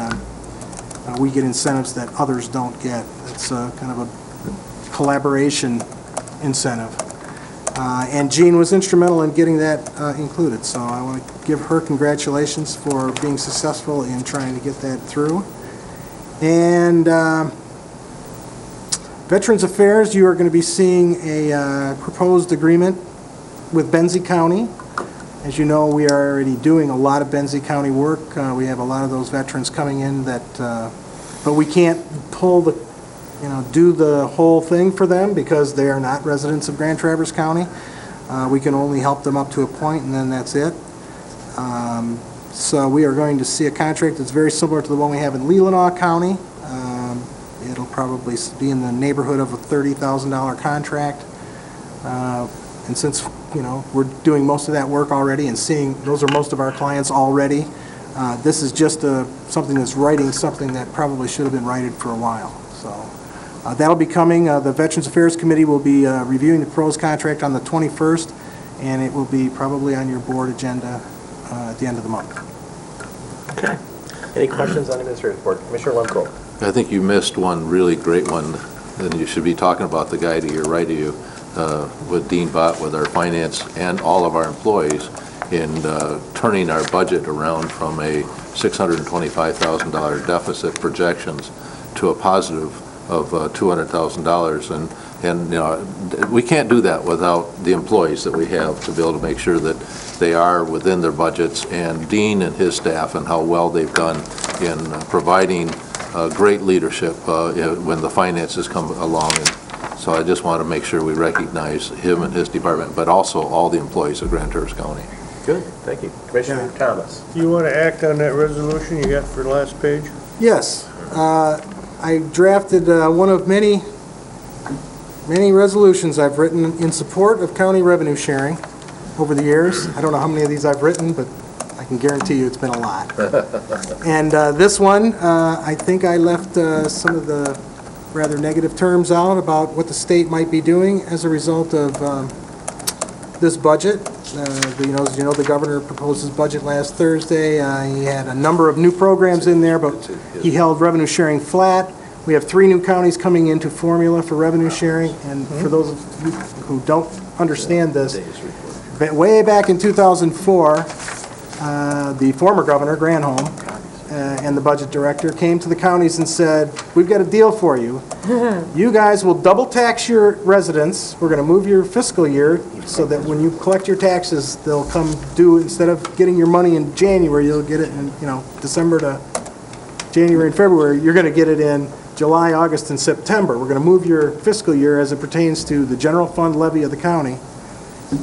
we get incentives that others don't get. It's kind of a collaboration incentive. And Jean was instrumental in getting that included, so I want to give her congratulations for being successful in trying to get that through. And Veterans Affairs, you are going to be seeing a proposed agreement with Benzie County. As you know, we are already doing a lot of Benzie County work. We have a lot of those veterans coming in that, but we can't do the whole thing for them because they are not residents of Grand Traverse County. We can only help them up to a point, and then that's it. So we are going to see a contract that's very similar to the one we have in Leelanau County. It'll probably be in the neighborhood of a $30,000 contract. And since, we're doing most of that work already and seeing, those are most of our clients already, This is just something that's writing something that probably should have been righted for a while. So that'll be coming. The Veterans Affairs Committee will be reviewing the proposed contract on the 21st, and it will be probably on your board agenda at the end of the month. Okay. Any questions on the administrative report? Commissioner Lemko. I think you missed one really great one, and you should be talking about the guy to your right of you, with Dean Bott, with our finance and all of our employees, in turning our budget around from a $625,000 deficit projections to a positive of $200,000. And you know, we can't do that without the employees that we have to be able to make sure that they are within their budgets, and Dean and his staff and how well they've done in providing great leadership when the finances come along. And so I just want to make sure we recognize him and his department, but also all the employees of Grand Traverse County. Good, thank you. Commissioner Thomas. Do you want to act on that resolution you got for the last page? Yes. I drafted one of many resolutions I've written in support of county revenue sharing over the years. I don't know how many of these I've written, but I can guarantee you it's been a lot. And this one, I think I left some of the rather negative terms out about what the state might be doing as a result of this budget. As you know, the governor proposed his budget last Thursday. He had a number of new programs in there, but he held revenue sharing flat. We have 3 new counties coming into formula for revenue sharing, and for those of you who don't understand this, way back in 2004, the former governor, Granholm, and the budget director came to the counties and said, we've got a deal for you. You guys will double tax your residents. We're going to move your fiscal year so that when you collect your taxes, they'll come due. Instead of getting your money in January, you'll get it in, December to January and February. You're going to get it in July, August, and September. We're going to move your fiscal year as it pertains to the general fund levy of the county.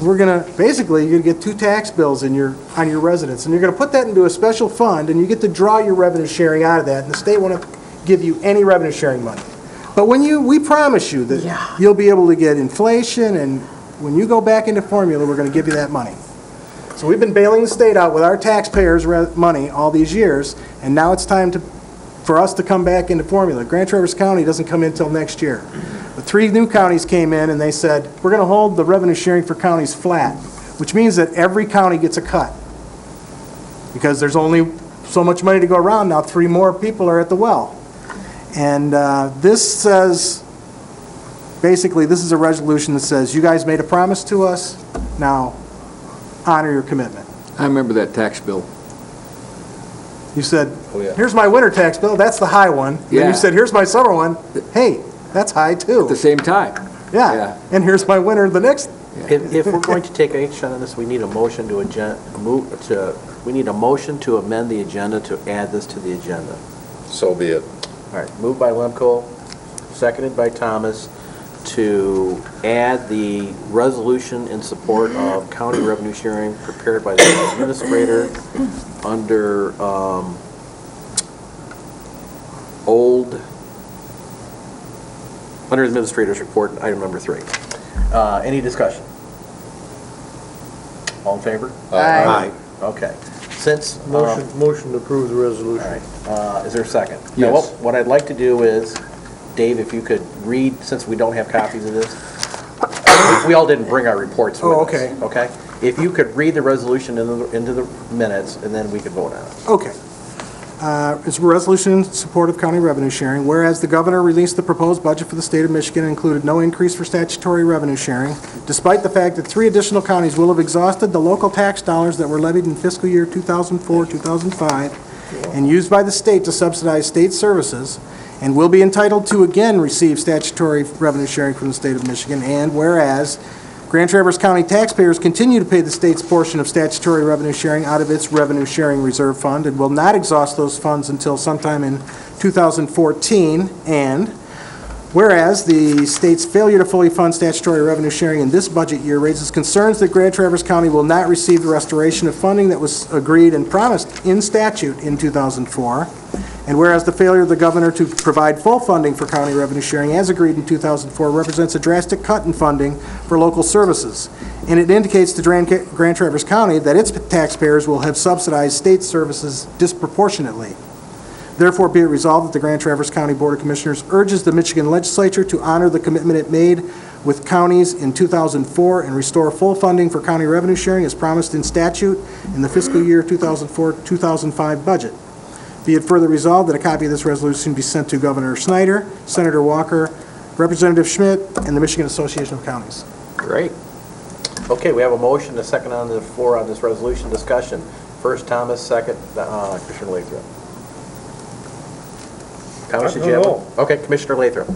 We're going to, basically, you're going to get 2 tax bills on your residents, and you're going to put that into a special fund, and you get to draw your revenue sharing out of that, and the state won't give you any revenue sharing money. But we promise you that you'll be able to get inflation, and when you go back into formula, we're going to give you that money. So we've been bailing the state out with our taxpayers' money all these years, and now it's time for us to come back into formula. Grand Traverse County doesn't come in until next year. The 3 new counties came in and they said, we're going to hold the revenue sharing for counties flat, which means that every county gets a cut. Because there's only so much money to go around now, 3 more people are at the well. And this says, basically, this is a resolution that says, you guys made a promise to us, now honor your commitment. I remember that tax bill. You said, here's my winter tax bill, that's the high one. Yeah. Then you said, here's my summer one, hey, that's high too. At the same time. Yeah, and here's my winter the next. If we're going to take action on this, we need a motion to amend the agenda to add this to the agenda. So be it. All right, moved by Lemko, seconded by Thomas, to add the resolution in support of county revenue sharing prepared by the administrator under under administrator's report, item number 3. Any discussion? All in favor? Aye. Okay. Since Motion to approve the resolution. all right, is there a second? Yes. Now, what I'd like to do is, Dave, if you could read, since we don't have copies of this, we all didn't bring our reports with us. okay. Okay? If you could read the resolution into the minutes, and then we could vote on it. Okay. It's a resolution in support of county revenue sharing. Whereas the governor released the proposed budget for the state of Michigan and included no increase for statutory revenue sharing, despite the fact that 3 additional counties will have exhausted the local tax dollars that were levied in fiscal year 2004-2005 and used by the state to subsidize state services, and will be entitled to again receive statutory revenue sharing from the state of Michigan. And whereas Grand Traverse County taxpayers continue to pay the state's portion of statutory revenue sharing out of its revenue sharing reserve fund and will not exhaust those funds until sometime in 2014. And whereas the state's failure to fully fund statutory revenue sharing in this budget year raises concerns that Grand Traverse County will not receive the restoration of funding that was agreed and promised in statute in 2004. And whereas the failure of the governor to provide full funding for county revenue sharing as agreed in 2004 represents a drastic cut in funding for local services. And it indicates to Grand Traverse County that its taxpayers will have subsidized state services disproportionately. Therefore, be it resolved that the Grand Traverse County Board of Commissioners urges the Michigan Legislature to honor the commitment it made with counties in 2004 and restore full funding for county revenue sharing as promised in statute in the fiscal year 2004-2005 budget. Be it further resolved that a copy of this resolution be sent to Governor Snyder, Senator Walker, Representative Schmidt, and the Michigan Association of Counties. Great. Okay, we have a motion, a second on the floor on this resolution discussion. First Thomas, second Commissioner Lathrop. Thomas, did you have one? Okay, Commissioner Lathrop.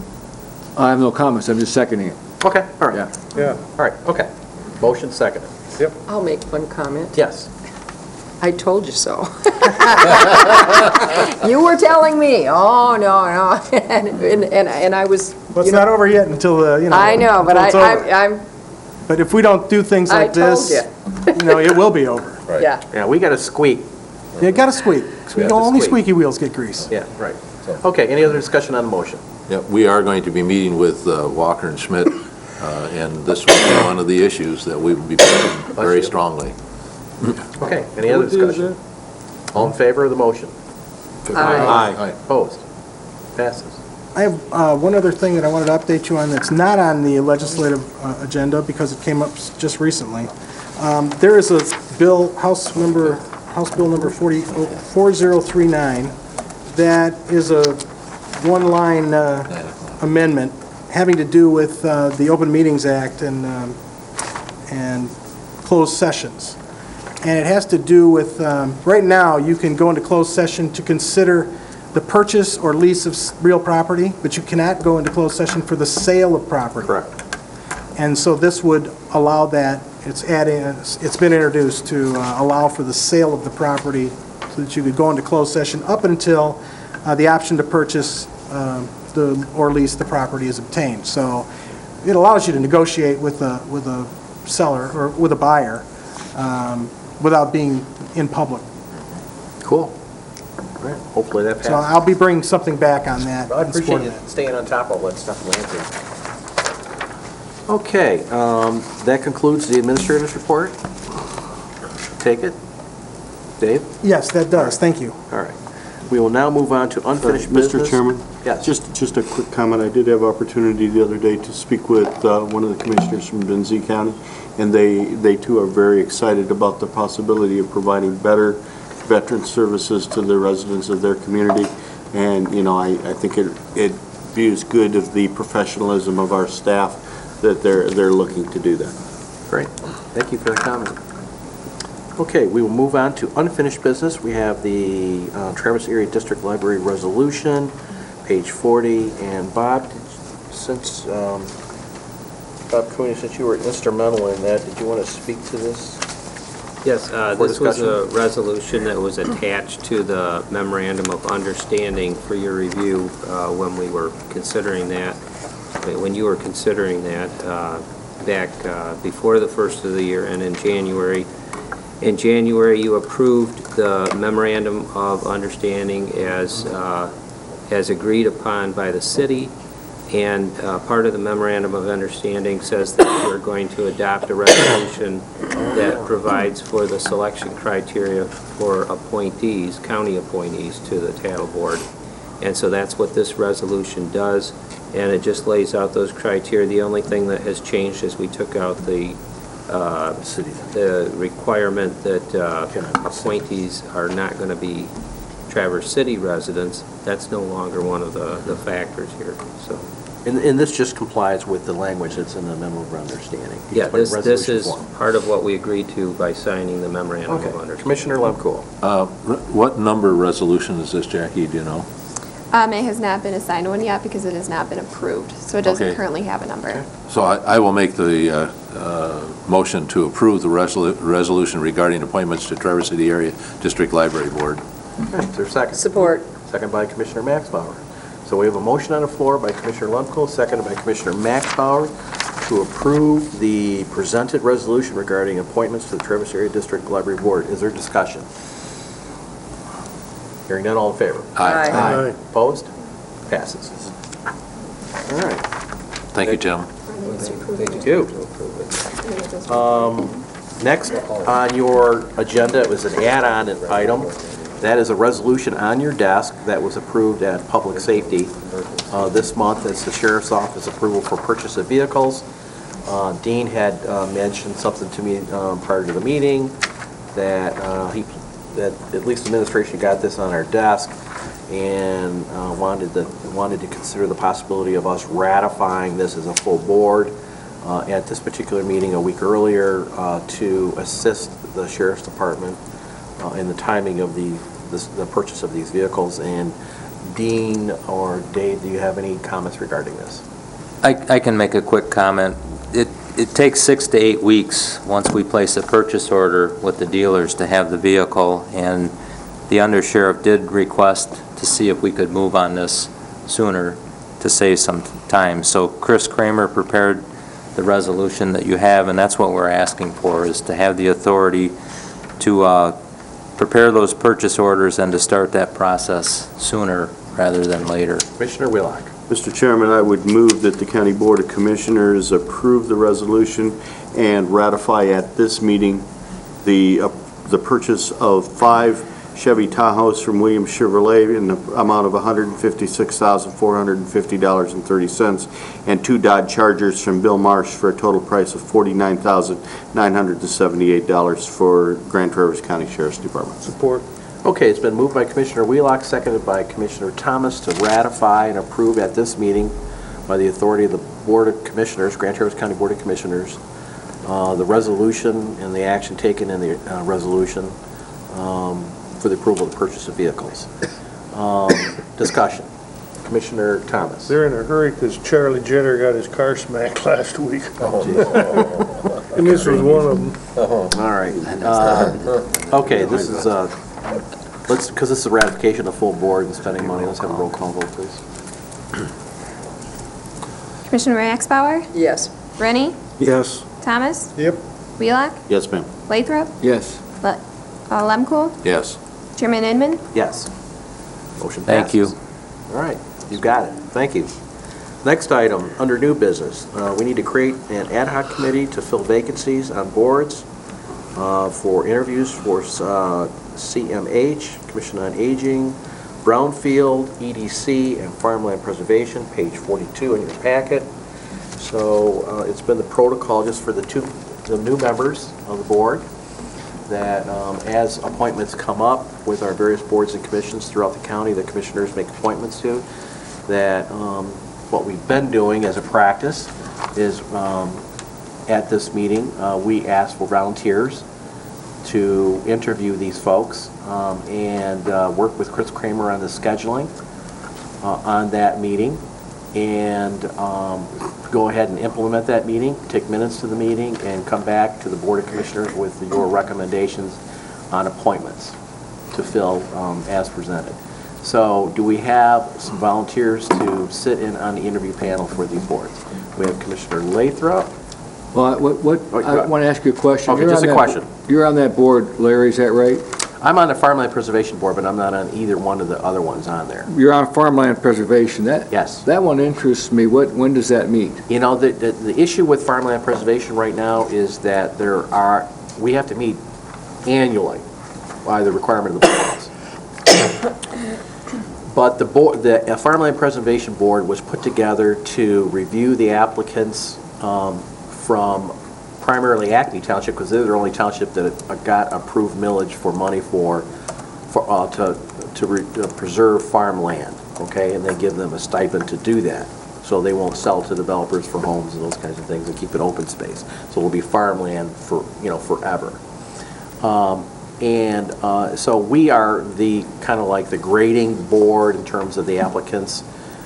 I have no comments, I'm just seconding it. Okay, all right. Yeah. All right, okay. Motion seconded. I'll make one comment. Yes. I told you so. You were telling me, oh, no. And I was, Well, it's not over yet until, I know, but until it's over. I'm, But if we don't do things I like this, told it will be over. yeah. Yeah, we got to squeak. You got to squeak. We have to Only squeak. squeaky wheels get grease. Yeah, right. Okay, any other discussion on the motion? Yeah, we are going to be meeting with Walker and Schmidt, and this will be one of the issues that we will be pushing very strongly. Okay, any other discussion? All in favor of the motion? Aye. Opposed? Passes. I have one other thing that I wanted to update you on that's not on the legislative agenda because it came up just recently. There is a bill, House Bill number 4039, that is a one-line amendment having to do with the Open Meetings Act and closed sessions. And it has to do with, right now, you can go into closed session to consider the purchase or lease of real property, but you cannot go into closed session for the sale of property. Correct. And so this would allow that. It's been introduced to allow for the sale of the property so that you could go into closed session up until the option to purchase or lease the property is obtained. So it allows you to negotiate with a seller or with a buyer without being in public. Cool. All right, hopefully that passes. So I'll be bringing something back on that. I in support appreciate of you staying on top of all that stuff, Landry. Okay, that concludes the administrator's report. Take it. Dave? that. Yes, that does. Thank you. All right. We will now move on to unfinished business. Mr. Chairman? Yes. Just a quick comment. I did have opportunity the other day to speak with one of the commissioners from Benzie County, and they too are very excited about the possibility of providing better veteran services to the residents of their community. And, I think it views good of the professionalism of our staff that they're looking to do that. Great. Thank you for the comment. Okay, we will move on to unfinished business. We have the Traverse Area District Library Resolution, page 40. And Bob, Bob Cooney, since you were instrumental in that, did you want to speak to this? Yes, For this was a discussion? resolution that was attached to the Memorandum of Understanding for your review when we were considering that. When you were considering that back before the first of the year and in January. In January, you approved the Memorandum of Understanding as agreed upon by the city, and part of the Memorandum of Understanding says that we're going to adopt a resolution that provides for the selection criteria for appointees, county appointees to the Tattle Board. And so that's what this resolution does, and it just lays out those criteria. The only thing that has changed is we took out the requirement that appointees are not going to be Traverse City residents. That's no longer one of the factors here, so. And this just complies with the language that's in the memo of understanding. Yeah, this Resolution is form. part of what we agreed to by signing the Memorandum of Okay. Understanding. Commissioner Lemkool. What number resolution is this, Jackie, do you know? It has not been assigned one yet because it has not been approved, so it doesn't Okay. currently have a number. So I will make the motion to approve the resolution regarding appointments to Traverse City Area District Library Board. Okay, is there a second? Support. Second by Commissioner Maxbauer. So we have a motion on the floor by Commissioner Lemkool, seconded by Commissioner Maxbauer, to approve the presented resolution regarding appointments to the Traverse Area District Library Board. Is there discussion? Hearing none, all in favor? Aye. Aye. Opposed? Passes. All right. Thank you, Jim. Thank you. Next on your agenda, it was an add-on item. That is a resolution on your desk that was approved at Public Safety this month. It's the Sheriff's Office approval for purchase of vehicles. Dean had mentioned something to me prior to the meeting, that that at least administration got this on our desk and wanted to consider the possibility of us ratifying this as a full board at this particular meeting a week earlier to assist the Sheriff's Department in the timing of the purchase of these vehicles. And Dean or Dave, do you have any comments regarding this? I can make a quick comment. It takes 6 to 8 weeks, once we place a purchase order with the dealers, to have the vehicle, and the undersheriff did request to see if we could move on this sooner to save some time. So Chris Kramer prepared the resolution that you have, and that's what we're asking for, is to have the authority to prepare those purchase orders and to start that process sooner rather than later. Commissioner Wheelock. Mr. Chairman, I would move that the County Board of Commissioners approve the resolution and ratify at this meeting the purchase of 5 Chevy Tahoes from Williams Chevrolet in the amount of $156,450.30, and 2 Dodge Chargers from Bill Marsh for a total price of $49,978 for Grand Traverse County Sheriff's Department. Support. Okay, it's been moved by Commissioner Wheelock, seconded by Commissioner Thomas, to ratify and approve at this meeting by the authority of the Board of Commissioners, Grand Traverse County Board of Commissioners, the resolution and the action taken in the resolution for the approval of the purchase of vehicles. Discussion. Commissioner Thomas. They're in a hurry because Charlie Jenner got his car smacked last week. And this was one of them. All right. Okay, this is, because this is a ratification of full board and spending money, let's have a roll call vote, please. Commissioner Axbauer? Yes. Rennie? Yes. Thomas? Yep. Wheelock? Yes, ma'am. Lathrop? Yes. Lemkool? Yes. Chairman Inman? Yes. Motion passes. Thank you. All right, you got it. Thank you. Next item, under new business, we need to create an ad hoc committee to fill vacancies on boards for interviews for CMH, Commission on Aging, Brownfield, EDC, and Farmland Preservation, page 42 in your packet. So it's been the protocol just for the new members of the board that as appointments come up with our various boards and commissions throughout the county, the commissioners make appointments to, that what we've been doing as a practice is at this meeting, we ask for volunteers to interview these folks and work with Chris Kramer on the scheduling on that meeting, and go ahead and implement that meeting, take minutes to the meeting, and come back to the Board of Commissioners with your recommendations on appointments to fill as presented. So do we have some volunteers to sit in on the interview panel for these boards? We have Commissioner Lathrop. Well, I want to ask you a question. Okay, just a question. You're on that board, Larry, is that right? I'm on the Farmland Preservation Board, but I'm not on either one of the other ones on there. You're on Farmland Preservation. Yes. That one interests me. When does that meet? You know, the issue with Farmland Preservation right now is that we have to meet annually by the requirement of the bylaws. But the Farmland Preservation Board was put together to review the applicants from primarily Acme Township, because they're the only township that got approved millage for money to preserve farmland, okay? And they give them a stipend to do that, so they won't sell to developers for homes and those kinds of things, and keep it open space. So it'll be farmland for, forever. So we are the kind of like the grading board in terms of the applicants,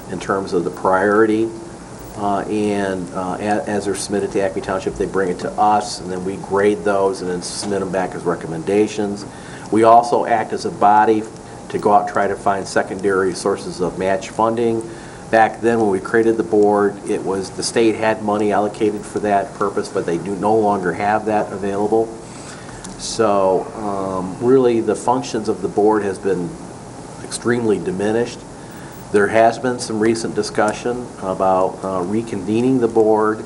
in terms of the priority. As they're submitted to Acme Township, they bring it to us, and then we grade those and then submit them back as recommendations. We also act as a body to go out and try to find secondary sources of match funding. Back then, when we created the board, it was the state had money allocated for that purpose, but they do no longer have that available. So really, the functions of the board has been extremely diminished. There has been some recent discussion about reconvening the board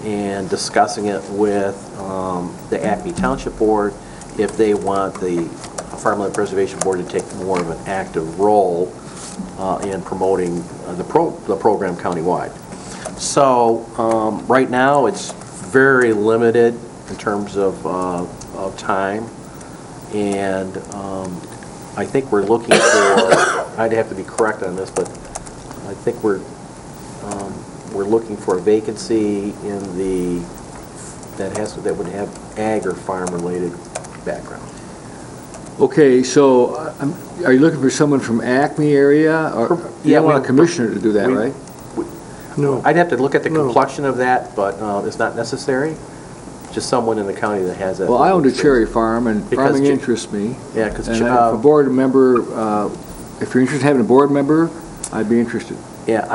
and discussing it with the Acme Township Board if they want the Farmland Preservation Board to take more of an active role in promoting the program countywide. So right now, it's very limited in terms of time, and I think we're looking for, I'd have to be correct on this, but I think we're looking for a vacancy in the, that would have ag or farm-related background. Okay, so are you looking for someone from Acme area? Or you don't want a commissioner to do that, right? No. I'd have to look at the complexion of that, but it's not necessary. Just someone in the county that has that. Well, I owned a cherry farm, and farming interests me. Yeah, because And if a board member, if you're interested in having a board member, I'd be interested. yeah,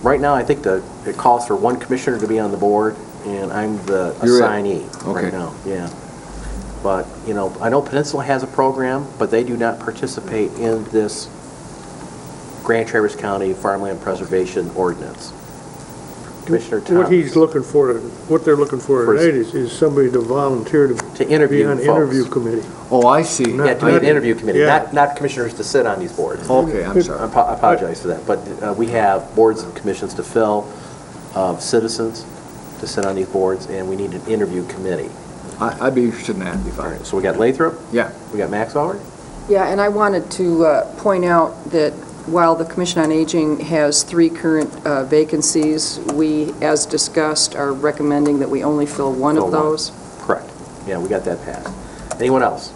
right now, I think it calls for one commissioner to be on the board, and I'm the You're it. assignee right Okay. now, yeah. But, I know Peninsula has a program, but they do not participate in this Grand Traverse County Farmland Preservation Ordinance. Commissioner Tom. What he's looking for, what they're looking for tonight is somebody to volunteer to interview be on folks. interview committee. Oh, I see. Yeah, to be an interview committee, Yeah. not commissioners to sit on these boards. Okay, I'm sorry. I apologize for that, but we have boards and commissions to fill, citizens to sit on these boards, and we need an interview committee. I'd be interested in that, it'd be All fine. right, so we got Lathrop, Yeah. we got Max Bauer. Yeah, and I wanted to point out that while the Commission on Aging has 3 current vacancies, we, as discussed, are recommending that we only fill one Fill of one. those. Correct. Yeah, we got that passed. Anyone else?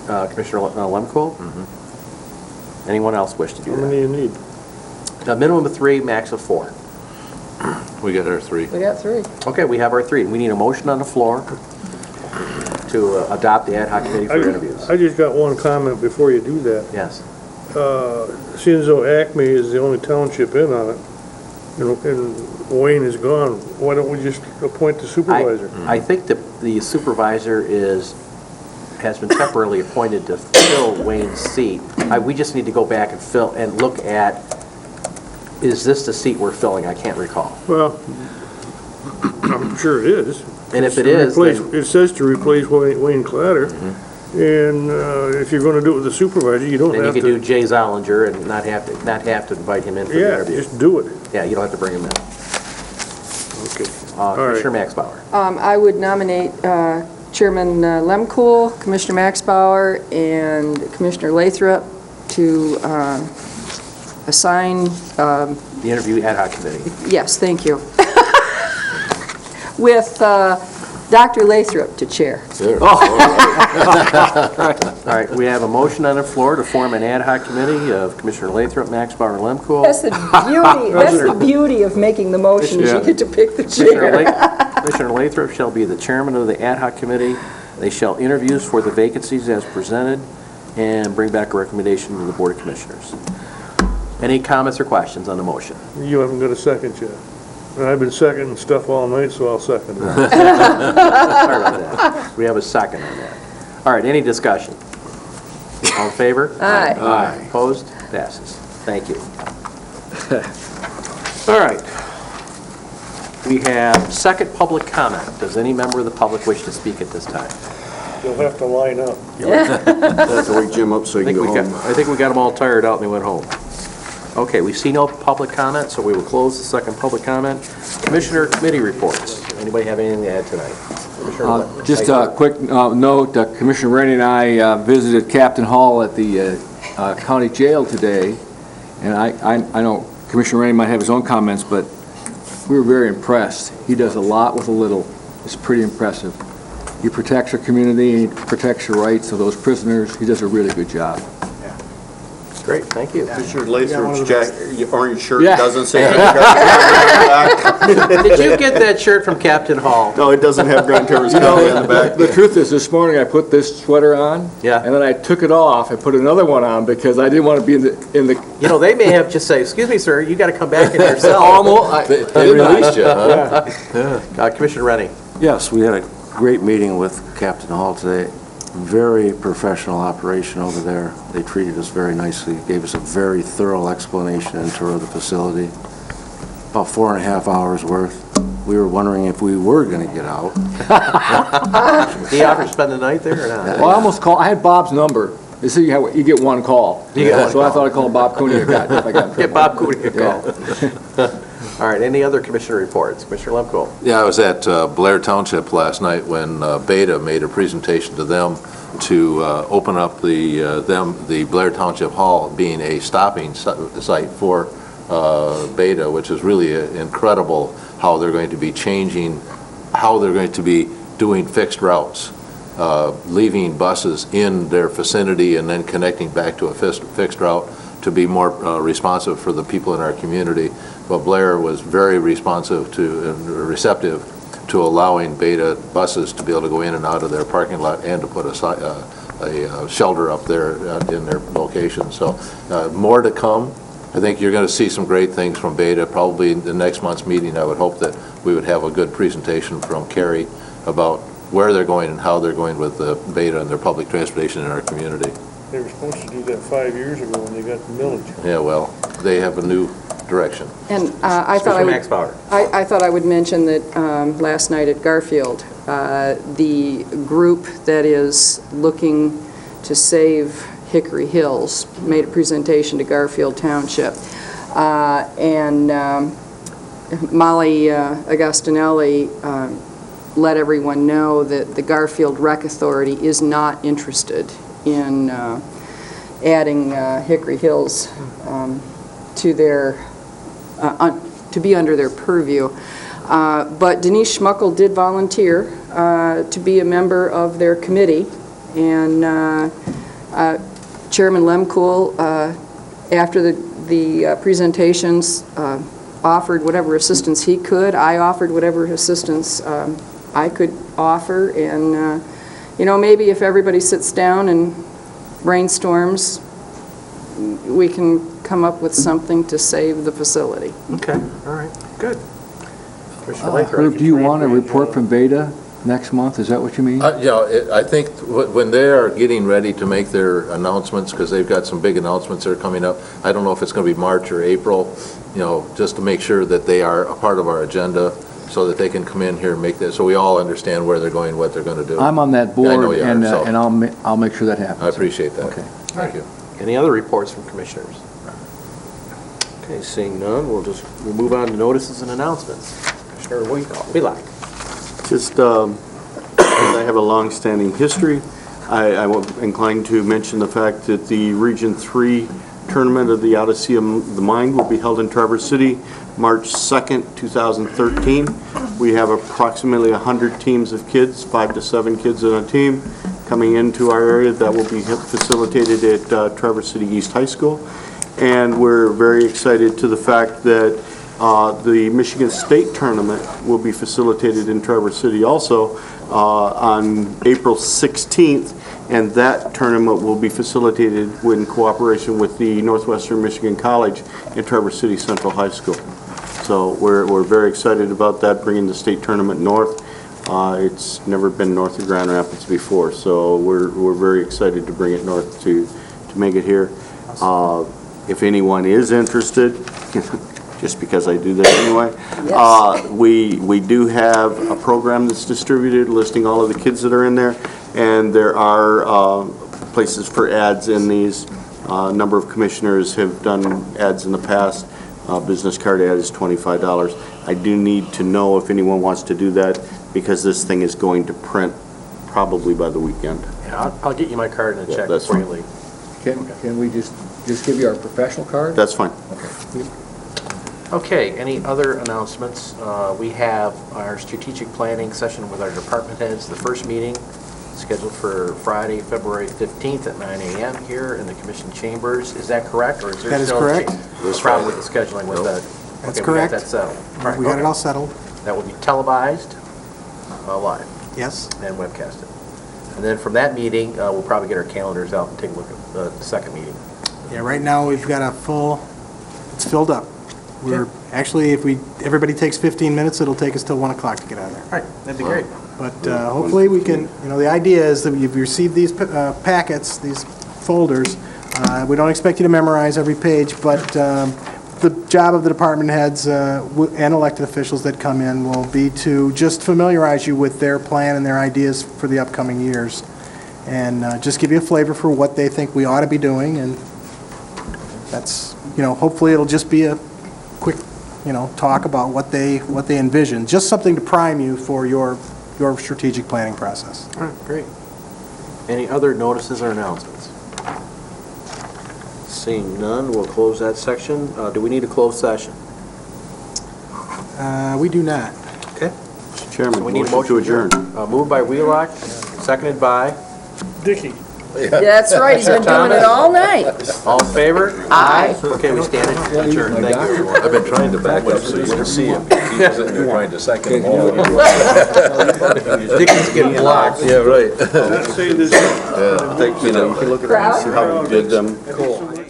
Commissioner Lemkool? Anyone else wish to do How that? many you need? A minimum of 3, max of 4. We got our 3. We got 3. Okay, we have our 3. We need a motion on the floor to adopt the ad hoc committee for interviews. I just got one comment before you do that. Yes. Seeing as though Acme is the only township in on it, and Wayne is gone, why don't we just appoint the supervisor? I think the supervisor has been temporarily appointed to fill Wayne's seat. We just need to go back and look at, is this the seat we're filling? I can't recall. Well, I'm sure it is. And if it It's is, to replace- then- It says to replace Wayne Clatter, and if you're gonna do it with the supervisor, you don't Then you have could do to. Jay Zollinger and not have to invite him in for the Yeah, interview. just do it. Yeah, you don't have to bring him in. Okay. All right. Commissioner Max Bauer. I would nominate Chairman Lemkool, Commissioner Max Bauer, and Commissioner Lathrop to assign, The interview ad hoc committee. yes, thank you, with Dr. Lathrop to chair. All right, we have a motion on the floor to form an ad hoc committee of Commissioner Lathrop, Max Bauer, and Lemkool. That's the beauty of making the motion, is you get to pick the chair. Commissioner Lathrop shall be the chairman of the ad hoc committee. They shall interviews for the vacancies as presented and bring back a recommendation to the Board of Commissioners. Any comments or questions on the motion? You haven't got a second yet. And I've been seconding stuff all night, so I'll second it. Sorry about that. We have a second on that. All right, any discussion? All in favor? Aye. Aye. Opposed? Passes. Thank you. All right. We have second public comment. Does any member of the public wish to speak at this time? You'll have to line up. Have to wake Jim up so he can go home. I think we got them all tired out and they went home. Okay, we see no public comment, so we will close the second public comment. Commissioner committee reports. Anybody have anything to add tonight? Commissioner Just a quick note, Commissioner Rennie and I visited Captain Hall at the county jail today, and I know Commissioner Rennie might have his own comments, but we were very impressed. He does a lot with a little. It's pretty impressive. He protects our community, he protects the rights of those prisoners. He does a really good job. Great, thank you. Commissioner Lathrop's orange shirt Yeah. doesn't say. Did you get that shirt from Captain Hall? No, it doesn't have Grand Traverse County on the back. The truth is, this morning I put this sweater on, Yeah. and then I took it off and put another one on because I didn't want to be in the. You know, they may have just say, excuse me, sir, you got to come back in yourself. Almost. They released you, huh? Commissioner Rennie. Yes, we had a great meeting with Captain Hall today. very professional operation over there. They treated us very nicely, gave us a very thorough explanation and tour of the facility. About 4.5 hours worth. We were wondering if we were going to get out. Do you offer to spend the night there or not? Well, I had Bob's number. They said you get one call. You get one So I call. thought I'd call Bob Cooney. If I got in Get trouble. Bob Cooney a call. All right, any other commissioner reports? Commissioner Lemko? Yeah, I was at Blair Township last night when Beta made a presentation to them to open up the Blair Township Hall being a stopping site for Beta, which is really incredible how they're going to be changing, how they're going to be doing fixed routes, leaving buses in their vicinity and then connecting back to a fixed route to be more responsive for the people in our community. But Blair was very responsive to and receptive to allowing Beta buses to be able to go in and out of their parking lot and to put a shelter up there in their location. So more to come. I think you're going to see some great things from Beta. Probably in the next month's meeting, I would hope that we would have a good presentation from Kerry about where they're going and how they're going with the Beta and their public transportation in our community. They were supposed to do that 5 years ago when they got the millage. Yeah, well, they have a new direction. And I thought Commissioner Max Bauer. I thought I would mention that last night at Garfield, the group that is looking to save Hickory Hills made a presentation to Garfield Township. And Molly Agostinelli let everyone know that the Garfield Rec Authority is not interested in adding Hickory Hills to their to be under their purview. But Denise Schmuckel did volunteer to be a member of their committee, and Chairman Lemkool, after the presentations, offered whatever assistance he could. I offered whatever assistance I could offer, and maybe if everybody sits down and brainstorms, we can come up with something to save the facility. Okay, all right, good. Commissioner Lathrop, Herb, do you want a report from Beta next month? Is that what you mean? I think when they are getting ready to make their announcements, because they've got some big announcements that are coming up, I don't know if it's going to be March or April, just to make sure that they are a part of our agenda so that they can come in here and make that, so we all understand where they're going, what they're going to do. I'm on that board, I know you are, and so- I'll make sure that happens. I appreciate that. Okay. Thank you. Any other reports from commissioners? Okay, seeing none, we'll move on to notices and announcements. Commissioner Wheelock. Just, I have a long-standing history. I'm inclined to mention the fact that the Region 3 tournament of the Odyssey of the Mind will be held in Traverse City, March 2nd, 2013. We have approximately 100 teams of kids, 5 to 7 kids on a team, coming into our area. That will be facilitated at Traverse City East High School. And we're very excited to the fact that the Michigan State Tournament will be facilitated in Traverse City also on April 16th, and that tournament will be facilitated in cooperation with the Northwestern Michigan College in Traverse City Central High School. So we're very excited about that, bringing the state tournament north. It's never been north of Grand Rapids before, so we're very excited to bring it north to make it here. If anyone is interested, just because I do that anyway, we do have a program that's distributed listing all of the kids that are in there, and there are places for ads in these. A number of commissioners have done ads in the past. Business card ad is $25. I do need to know if anyone wants to do that, because this thing is going to print probably by the weekend. Yeah, I'll get you my card and a check that's before you fine. leave. Can we just give you our professional card? That's fine. Okay, any other announcements? We have our strategic planning session with our department heads, the first meeting scheduled for Friday, February 15th at 9 a.m. here in the commission chambers. Is that correct, or is there That is still correct. a problem with the scheduling with that? That's Okay, correct. We got that settled. Right, We got it okay. all settled. That will be televised live Yes. and webcasted. And then from that meeting, we'll probably get our calendars out and take a look at the second meeting. Yeah, right now, we've got it's filled up. We're, actually, if everybody takes 15 minutes, it'll take us till 1 o'clock to get out of there. All right, that'd be great. But hopefully we can, the idea is that you've received these packets, these folders. We don't expect you to memorize every page, but the job of the department heads and elected officials that come in will be to just familiarize you with their plan and their ideas for the upcoming years, and just give you a flavor for what they think we ought to be doing, and that's, hopefully it'll just be a quick, talk about what they envision, just something to prime you for your strategic planning process. All right, great. Any other notices or announcements? Seeing none, we'll close that section. Do we need a closed session? We do not. Okay. Mr. Chairman, So we need a motion to adjourn. Moved by Wheelock, seconded by? Dickey. That's right, he's been doing it all night. All in favor? Aye. Okay, we stand adjourned. Thank you. I've been trying to back up so you can see him. He was in there trying to second him all. Dickens getting blocked. Yeah, right. Not saying this, Yeah, you can look at it and see how we did them. Cool.